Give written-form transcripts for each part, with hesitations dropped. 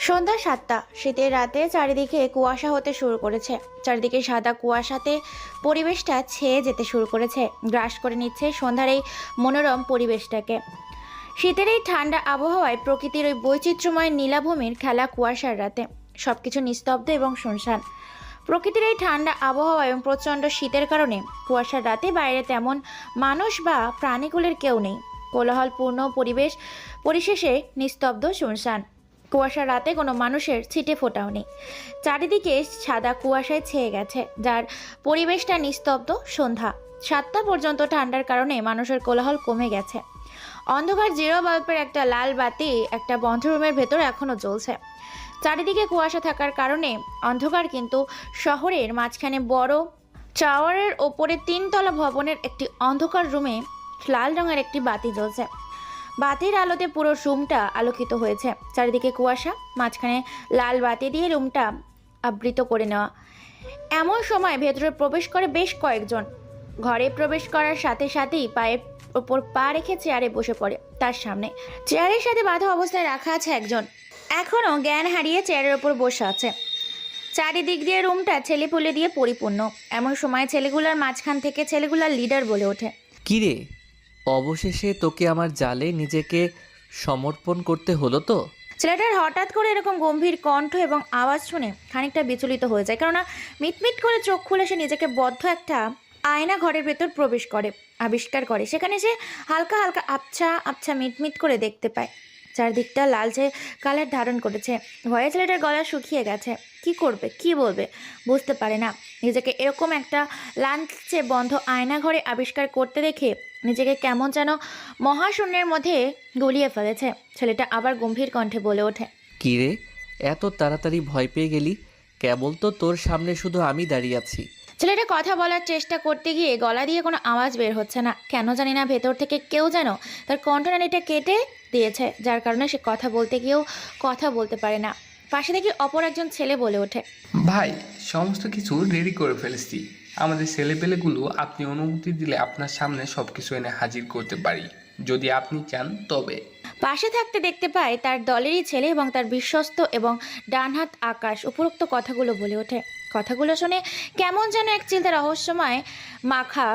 সন্ধ্যা ৭টা। শীতের রাতে চারিদিকে কুয়াশা হতে শুরু করেছে। চারিদিকে সাদা কুয়াশাতে পরিবেশটা ছেয়ে যেতে শুরু করেছে, গ্রাস করে নিচ্ছে সন্ধ্যার এই মনোরম পরিবেশটাকে। শীতের এই ঠান্ডা আবহাওয়ায় প্রকৃতির ওই বৈচিত্র্যময় নীলাভূমির খেলা কুয়াশার রাতে সবকিছু নিস্তব্ধ এবং শুনশান। প্রকৃতির এই ঠান্ডা আবহাওয়া এবং প্রচণ্ড শীতের কারণে কুয়াশার রাতে বাইরে তেমন মানুষ বা প্রাণীকুলের কেউ নেই। কোলাহলপূর্ণ পরিবেশ পরিশেষে নিস্তব্ধ শুনশান। কুয়াশার রাতে কোনো মানুষের ছিটে ফোটাও নেই। চারিদিকে সাদা কুয়াশায় ছেয়ে গেছে, যার পরিবেশটা নিস্তব্ধ। সন্ধ্যা ৭টা পর্যন্ত ঠান্ডার কারণে মানুষের কোলাহল কমে গেছে। অন্ধকার জিরো বাল্বের একটা লাল বাতি একটা বন্ধ রুমের ভেতর এখনো জ্বলছে। চারিদিকে কুয়াশা থাকার কারণে অন্ধকার, কিন্তু শহরের মাঝখানে বড় টাওয়ারের ওপরে ৩ তলা ভবনের একটি অন্ধকার রুমে লাল রঙের একটি বাতি জ্বলছে। বাতির আলোতে পুরো রুমটা আলোকিত হয়েছে। চারিদিকে কুয়াশা, মাঝখানে লাল বাতি দিয়ে রুমটা আবৃত করে নেওয়া। এমন সময় ভেতরে প্রবেশ করে বেশ কয়েকজন। ঘরে প্রবেশ করার সাথে সাথেই পায়ের ওপর পা রেখে চেয়ারে বসে পড়ে তার সামনে। চেয়ারের সাথে বাঁধা অবস্থায় রাখা আছে একজন, এখনও জ্ঞান হারিয়ে চেয়ারের ওপর বসে আছে। চারিদিক দিয়ে রুমটা ছেলেপুলে দিয়ে পরিপূর্ণ। এমন সময় ছেলেগুলার মাঝখান থেকে ছেলেগুলার লিডার বলে ওঠে, কিরে, অবশেষে তোকে আমার জালে নিজেকে সমর্পণ করতে হলো তো? ছেলেটার হঠাৎ করে এরকম গম্ভীর কণ্ঠ এবং আওয়াজ শুনে খানিকটা বিচলিত হয়ে যায়, কেননা মিটমিট করে চোখ খুলে সে নিজেকে বদ্ধ একটা আয়না ঘরের ভেতর প্রবেশ করে, আবিষ্কার করে। সেখানে সে হালকা হালকা আবছা আবছা মিটমিট করে দেখতে পায়। চারদিকটা লালচে কালার ধারণ করেছে। ভয়ে ছেলেটার গলা শুকিয়ে গেছে। কি করবে, কি বলবে বুঝতে পারে না। নিজেকে এরকম একটা লাঞ্চে বন্ধ আয়না ঘরে আবিষ্কার করতে দেখে নিজেকে কেমন যেন মহাশূন্যের মধ্যে গলিয়ে ফেলেছে। ছেলেটা আবার গম্ভীর কণ্ঠে বলে ওঠে, কিরে, এত তাড়াতাড়ি ভয় পেয়ে গেলি? কেবল তো তোর সামনে শুধু আমি দাঁড়িয়ে আছি। ছেলেটা কথা বলার চেষ্টা করতে গিয়ে গলা দিয়ে কোনো আওয়াজ বের হচ্ছে না। কেন জানি না ভেতর থেকে কেউ যেন তার কণ্ঠনালীটা কেটে দিয়েছে, যার কারণে সে কথা বলতে গিয়েও কথা বলতে পারে না। পাশে থেকে অপর একজন ছেলে বলে ওঠে, ভাই, সমস্ত কিছু রেডি করে ফেলেছি। আমাদের ছেলেপেলেগুলো আপনি অনুমতি দিলে আপনার সামনে সব কিছু এনে হাজির করতে পারি, যদি আপনি চান তবে। পাশে থাকতে দেখতে পায় তার দলেরই ছেলে এবং তার বিশ্বস্ত এবং ডানহাত আকাশ উপরোক্ত কথাগুলো বলে ওঠে। কথাগুলো শুনে কেমন যেন এক চিলতে রহস্যময় মাখা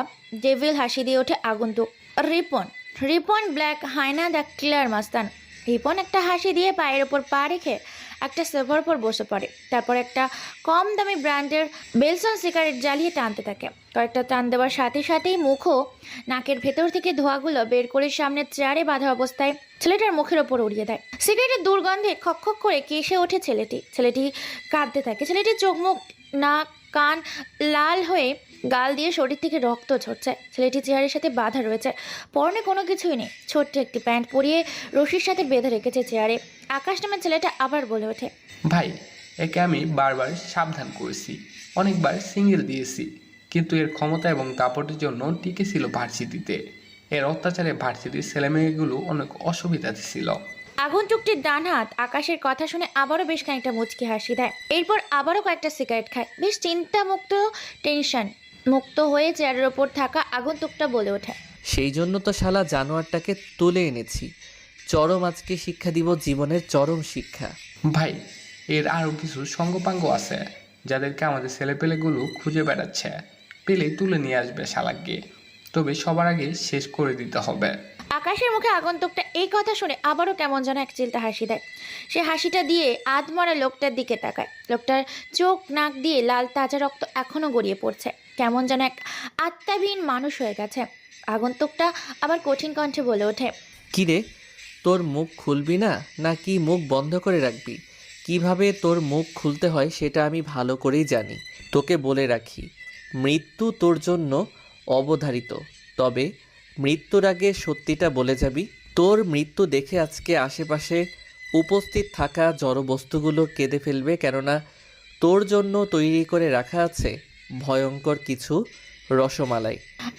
ডেভিল হাসি দিয়ে ওঠে আগন্তুক। Ripon Ripon black hyena the clear মাস্তান। রিপন একটা হাসি দিয়ে পায়ের ওপর পা রেখে একটা সোফার উপর বসে পড়ে। তারপর একটা কম দামি ব্র্যান্ডের বেলসন সিগারেট জ্বালিয়ে টানতে থাকে। কয়েকটা টান দেওয়ার সাথে সাথেই মুখও নাকের ভেতর থেকে ধোঁয়াগুলো বের করে সামনে চেয়ারে বাঁধা অবস্থায় ছেলেটার মুখের ওপর উড়িয়ে দেয়। সিগারেটের দুর্গন্ধে খক করে কেসে ওঠে ছেলেটি কাঁদতে থাকে। ছেলেটির চোখ মুখ নাক কান লাল হয়ে গাল দিয়ে শরীর থেকে রক্ত ঝরছে। ছেলেটি চেয়ারের সাথে বাঁধা রয়েছে, পরনে কোনো কিছুই নেই। ছোট্ট একটি প্যান্ট পরিয়ে রশির সাথে বেঁধে রেখেছে চেয়ারে। আকাশ নামের ছেলেটা আবার বলে ওঠে, ভাই, একে আমি বারবার সাবধান করেছি, অনেকবার সিঙ্গেল দিয়েছি, কিন্তু এর ক্ষমতা এবং দাপটের জন্য টিকে ছিল ভার্সিটিতে। এর অত্যাচারে ভার্সিটির ছেলেমেয়েগুলো অনেক অসুবিধাতে ছিল। আগন্তুকটির ডান হাত আকাশের কথা শুনে আবারও বেশ খানিকটা মুচকি হাসি দেয়। এরপর আবারও কয়েকটা সিগারেট খায়। বেশ চিন্তামুক্ত, টেনশন মুক্ত হয়ে চেয়ারের ওপর থাকা আগন্তুকটা বলে ওঠে, সেই জন্য তো শালা জানোয়ারটাকে তুলে এনেছি। চরম আজকে শিক্ষা দিব, জীবনের চরম শিক্ষা। ভাই, এর আরও কিছু সঙ্গপাঙ্গ আছে যাদেরকে আমাদের ছেলেপেলেগুলো খুঁজে বেড়াচ্ছে। পেলে তুলে নিয়ে আসবে শালাকে, তবে সবার আগে শেষ করে দিতে হবে। আকাশের মুখে আগন্তুকটা এই কথা শুনে আবারও কেমন যেন এক চিলতে হাসি দেয়। সে হাসিটা দিয়ে আধমরা লোকটার দিকে তাকায়। লোকটার চোখ নাক দিয়ে লাল তাজা রক্ত এখনো গড়িয়ে পড়ছে। কেমন যেন এক আত্মাবিহীন মানুষ হয়ে গেছে। আগন্তুকটা আবার কঠিন কণ্ঠে বলে ওঠে, কিরে, তোর মুখ খুলবি না নাকি মুখ বন্ধ করে রাখবি? কিভাবে তোর মুখ খুলতে হয় সেটা আমি ভালো করেই জানি। তোকে বলে রাখি, মৃত্যু তোর জন্য অবধারিত। তবে মৃত্যুর আগে সত্যিটা বলে যাবি। তোর মৃত্যু দেখে আজকে আশেপাশে উপস্থিত থাকা জড়বস্তুগুলো কেঁদে ফেলবে, কেননা তোর জন্য তৈরি করে রাখা আছে ভয়ঙ্কর কিছু রসমালাই।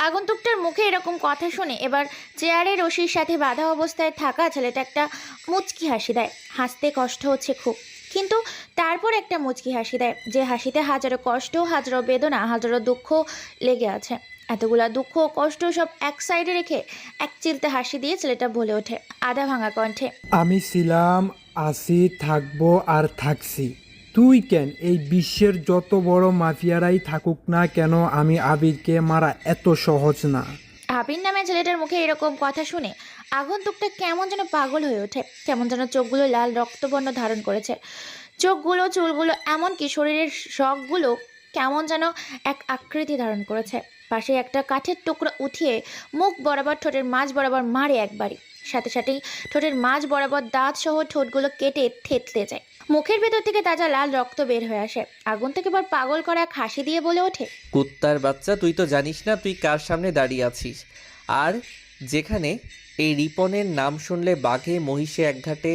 আগন্তুকটার মুখে এরকম কথা শুনে এবার চেয়ারে রশির সাথে বাঁধা অবস্থায় থাকা ছেলেটা একটা মুচকি হাসি দেয়। হাসতে কষ্ট হচ্ছে খুব, কিন্তু তারপর একটা মুচকি হাসি দেয়, যে হাসিতে হাজারো কষ্ট, হাজারো বেদনা, হাজারো দুঃখ লেগে আছে। এতগুলা দুঃখ কষ্ট সব এক সাইডে রেখে এক চিলতে হাসি দিয়ে ছেলেটা বলে ওঠে আধা ভাঙা কণ্ঠে, আমি ছিলাম, আছি, থাকবো আর থাকছি। তুই কেন, এই বিশ্বের যত বড় মাফিয়ারাই থাকুক না কেন, আমি আবিরকে মারা এত সহজ না। আবির নামে ছেলেটার মুখে এরকম কথা শুনে আগন্তুকটা কেমন যেন পাগল হয়ে ওঠে। কেমন যেন চোখগুলো লাল রক্তবর্ণ ধারণ করেছে, চোখগুলো, চুলগুলো, এমনকি শরীরের শখগুলো কেমন যেন এক আকৃতি ধারণ করেছে। পাশে একটা কাঠের টুকরো উঠিয়ে মুখ বরাবর ঠোঁটের মাঝ বরাবর মারে একবারই, সাথে সাথেই ঠোঁটের মাঝ বরাবর দাঁত সহ ঠোঁটগুলো কেটে থেতলে যায়। মুখের ভেতর থেকে তাজা লাল রক্ত বের হয়ে আসে। আগন্তুক এবার পাগল করা এক হাসি দিয়ে বলে ওঠে, কুত্তার বাচ্চা, তুই তো জানিস না তুই কার সামনে দাঁড়িয়ে আছিস। আর যেখানে এই রিপনের নাম শুনলে বাঘে মহিষে একঘাটে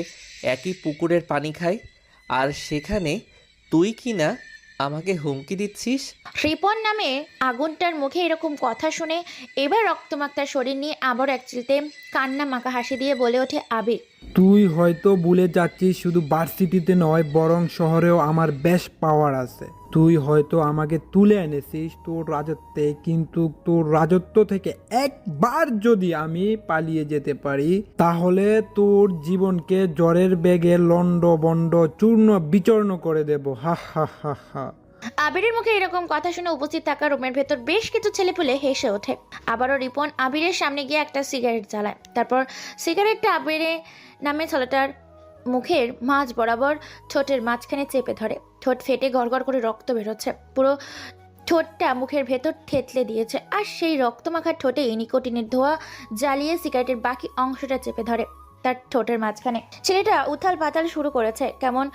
একই পুকুরের পানি খায়, আর সেখানে তুই কি না আমাকে হুমকি দিচ্ছিস। রিপন নামে আগুনটার মুখে এরকম কথা শুনে এবার রক্তমাক্তার শরীর নিয়ে আবার এক চিলতে কান্না মাখা হাসি দিয়ে বলে ওঠে আবির, তুই হয়তো ভুলে যাচ্ছিস শুধু ভার্সিটিতে নয়, বরং শহরেও আমার বেশ পাওয়ার আছে। তুই হয়তো আমাকে তুলে এনেছিস তোর রাজত্বে, কিন্তু তোর রাজত্ব থেকে একবার যদি আমি পালিয়ে যেতে পারি, তাহলে তোর জীবনকে জ্বরের বেগে লন্ড বন্ড চূর্ণ বিচূর্ণ করে দেব। হা হা হা হা। আবিরের মুখে এরকম কথা শুনে উপস্থিত থাকা রুমের ভেতর বেশ কিছু ছেলেপুলে হেসে ওঠে। আবারও রিপন আবিরের সামনে গিয়ে একটা সিগারেট জ্বালায়। তারপর সিগারেটটা আবিরের নামে ছেলেটার মুখের মাঝ বরাবর ঠোঁটের মাঝখানে চেপে ধরে। ঠোঁট ফেটে গড়গড় করে রক্ত বেরোচ্ছে, পুরো ঠোঁটটা মুখের ভেতর থেতলে দিয়েছে। আর সেই রক্তমাখা ঠোঁটে নিকোটিনের ধোঁয়া জ্বালিয়ে সিগারেটের বাকি অংশটা চেপে ধরে তার ঠোঁটের মাঝখানে। ছেলেটা উথাল পাতাল শুরু করেছে, কেমন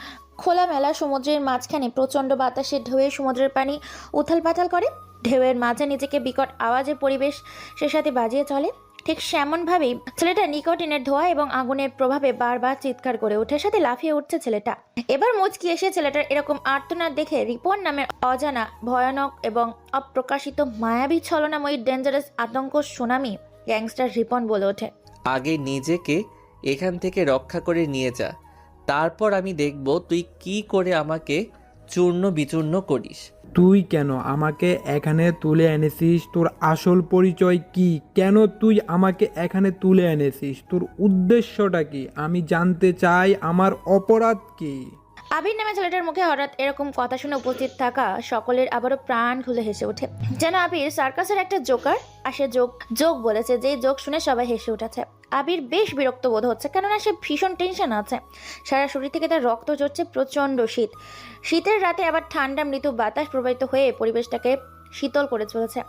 খোলামেলা সমুদ্রের মাঝখানে প্রচণ্ড বাতাসের ঢেউয়ে সমুদ্রের পানি উথাল পাতাল করে, ঢেউয়ের মাঝে নিজেকে বিকট আওয়াজে পরিবেশ সে সাথে বাজিয়ে চলে। ঠিক সেমনভাবেই ছেলেটা নিকোটিনের ধোঁয়া এবং আগুনের প্রভাবে বারবার চিৎকার করে ওঠে, সাথে লাফিয়ে উঠছে ছেলেটা। এবার মুচকি এসে ছেলেটার এরকম আর্তনাদ দেখে রিপন নামের অজানা, ভয়ানক এবং অপ্রকাশিত মায়াবী ছলনাময়ী ডেঞ্জারাস আতঙ্ক সুনামি গ্যাংস্টার রিপন বলে ওঠে, আগে নিজেকে এখান থেকে রক্ষা করে নিয়ে যা, তারপর আমি দেখব তুই কি করে আমাকে চূর্ণ বিচূর্ণ করিস। তুই কেন আমাকে এখানে তুলে এনেছিস? তোর আসল পরিচয় কি? কেন তুই আমাকে এখানে তুলে এনেছিস? তোর উদ্দেশ্যটা কি? আমি জানতে চাই, আমার অপরাধ কি? আবির নামে ছেলেটার মুখে হঠাৎ এরকম কথা শুনে উপস্থিত থাকা সকলের আবারও প্রাণ খুলে হেসে ওঠে, যেন আবির সার্কাসের একটা জোকার আর সে যোগ বলেছে, যে যোগ শুনে সবাই হেসে উঠেছে। আবির বেশ বিরক্ত বোধ হচ্ছে, কেননা সে ভীষণ টেনশন আছে। সারা শরীর থেকে তার রক্ত ঝরছে, প্রচণ্ড শীত। শীতের রাতে আবার ঠান্ডা মৃদু বাতাস প্রবাহিত হয়ে পরিবেশটাকে শীতল করে চলেছে।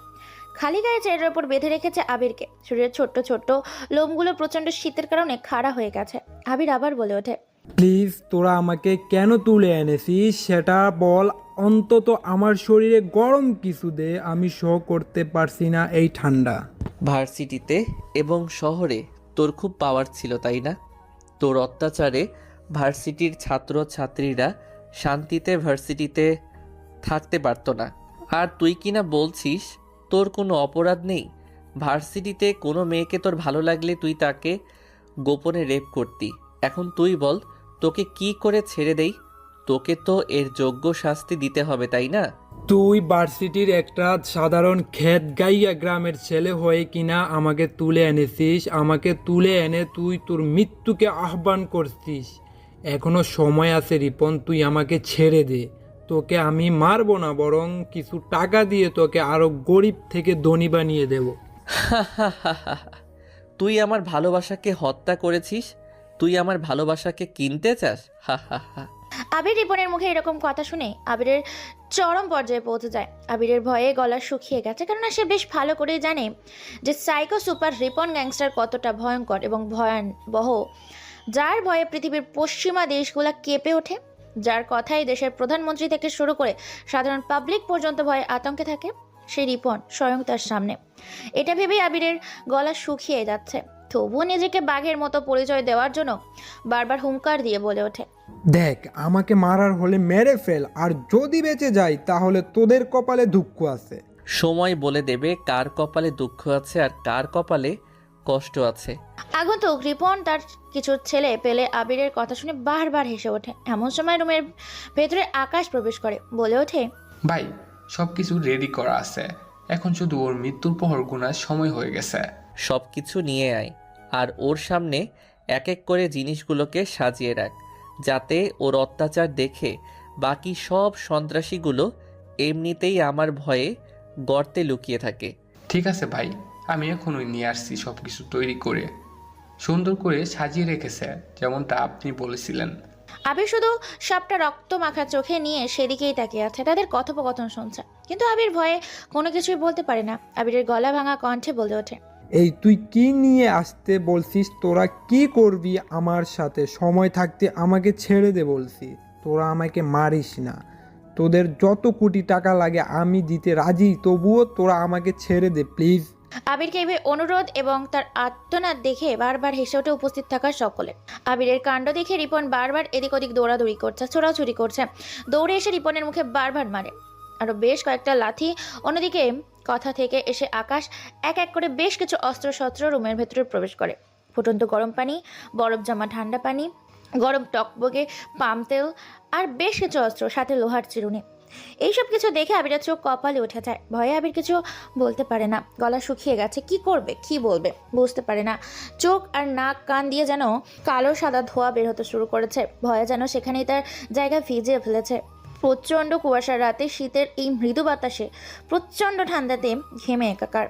খালি গায়ে চেয়ারের ওপর বেঁধে রেখেছে আবিরকে। শরীরের ছোট্ট ছোট্ট লোমগুলো প্রচণ্ড শীতের কারণে খাড়া হয়ে গেছে। আবির আবার বলে ওঠে, প্লিজ তোরা আমাকে কেন তুলে এনেছিস সেটা বল। অন্তত আমার শরীরে গরম কিছু দে, আমি সহ করতে পারছি না এই ঠান্ডা। ভার্সিটিতে এবং শহরে তোর খুব পাওয়ার ছিল, তাই না? তোর অত্যাচারে ভার্সিটির ছাত্র ছাত্রীরা শান্তিতে ভার্সিটিতে থাকতে পারতো না। আর তুই কি না বলছিস তোর কোনো অপরাধ নেই? ভার্সিটিতে কোনো মেয়েকে তোর ভালো লাগলে তুই তাকে গোপনে রেপ করতি। এখন তুই বল তোকে কি করে ছেড়ে দেই? তোকে তো এর যোগ্য শাস্তি দিতে হবে, তাই না? তুই ভার্সিটির একটা সাধারণ খেত গাইয়া গ্রামের ছেলে হয়ে কিনা আমাকে তুলে এনেছিস। আমাকে তুলে এনে তুই তোর মৃত্যুকে আহ্বান করছিস। এখনো সময় আছে রিপন, তুই আমাকে ছেড়ে দে। তোকে আমি মারবো না, বরং কিছু টাকা দিয়ে তোকে আরো গরিব থেকে ধনী বানিয়ে দেব। তুই আমার ভালোবাসাকে হত্যা করেছিস, তুই আমার ভালোবাসাকে কিনতে চাস? হা হা হা। আবির রিপনের মুখে এরকম কথা শুনে আবিরের চরম পর্যায়ে পৌঁছে যায়। আবিরের ভয়ে গলা শুকিয়ে গেছে, কেননা সে বেশ ভালো করেই জানে যে সাইকো সুপার রিপন গ্যাংস্টার কতটা ভয়ঙ্কর এবং ভয়াবহ, যার ভয়ে পৃথিবীর পশ্চিমা দেশগুলা কেঁপে ওঠে, যার কথাই দেশের প্রধানমন্ত্রী থেকে শুরু করে সাধারণ পাবলিক পর্যন্ত ভয়ে আতঙ্কে থাকে। সেই রিপন স্বয়ং তার সামনে। এটা ভেবেই আবিরের গলা শুকিয়ে যাচ্ছে, তবুও নিজেকে বাঘের মতো পরিচয় দেওয়ার জন্য বারবার হুঙ্কার দিয়ে বলে ওঠে, দেখ, আমাকে মারার হলে মেরে ফেল, আর যদি বেঁচে যাই তাহলে তোদের কপালে দুঃখ আছে। সময় বলে দেবে কার কপালে দুঃখ আছে আর কার কপালে কষ্ট আছে। আগন্তুক রিপন তার কিছু ছেলে পেলে আবিরের কথা শুনে বারবার হেসে ওঠে। এমন সময় রুমের ভেতরে আকাশ প্রবেশ করে, বলে ওঠে, ভাই সব কিছু রেডি করা আছে, এখন শুধু ওর মৃত্যুর প্রহর গোনার সময় হয়ে গেছে। সব কিছু নিয়ে আয় আর ওর সামনে এক এক করে জিনিসগুলোকে সাজিয়ে রাখ, যাতে ওর অত্যাচার দেখে বাকি সব সন্ত্রাসীগুলো এমনিতেই আমার ভয়ে গর্তে লুকিয়ে থাকে। ঠিক আছে ভাই, আমি এখনই নিয়ে আসছি সব কিছু তৈরি করে, সুন্দর করে সাজিয়ে রেখেছে যেমনটা আপনি বলেছিলেন। আবির শুধু সবটা রক্ত মাখা চোখে নিয়ে সেদিকেই তাকিয়ে আছে। তাদের কথোপকথন শুনছে, কিন্তু আবির ভয়ে কোনো কিছুই বলতে পারে না। আবিরের গলা ভাঙা কণ্ঠে বলে ওঠে, এই তুই কি নিয়ে আসতে বলছিস? তোরা কি করবি আমার সাথে? সময় থাকতে আমাকে ছেড়ে দে বলছি। তোরা আমাকে মারিস না। তোদের যত কোটি টাকা লাগে আমি দিতে রাজি, তবুও তোরা আমাকে ছেড়ে দে প্লিজ। আবিরকে এই অনুরোধ এবং তার আর্তনাদ দেখে বারবার হেসে ওঠে উপস্থিত থাকা সকলে। আবিরের কাণ্ড দেখে রিপন বারবার এদিক ওদিক দৌড়াদৌড়ি করছে, ছোড়াছুড়ি করছে। দৌড়ে এসে রিপনের মুখে বারবার মারে, আরো বেশ কয়েকটা লাথি। অন্যদিকে কথা থেকে এসে আকাশ এক এক করে বেশ কিছু অস্ত্রশস্ত্র রুমের ভেতরে প্রবেশ করে। ফুটন্ত গরম পানি, বরফ জমা ঠান্ডা পানি, গরম টকবগে পাম তেল আর বেশ কিছু অস্ত্র, সাথে লোহার চিরুনি। এইসব কিছু দেখে আবিরের চোখ কপালে উঠে যায়। ভয়ে আবির কিছু বলতে পারে না, গলা শুকিয়ে গেছে। কি করবে, কি বলবে বুঝতে পারে না। চোখ আর নাক কান দিয়ে যেন কালো সাদা ধোঁয়া বের হতে শুরু করেছে। ভয়ে যেন সেখানেই তার জায়গা ভিজিয়ে ফেলেছে। প্রচণ্ড কুয়াশার রাতে শীতের এই মৃদু বাতাসে প্রচণ্ড ঠান্ডাতে ঘেমে একাকার।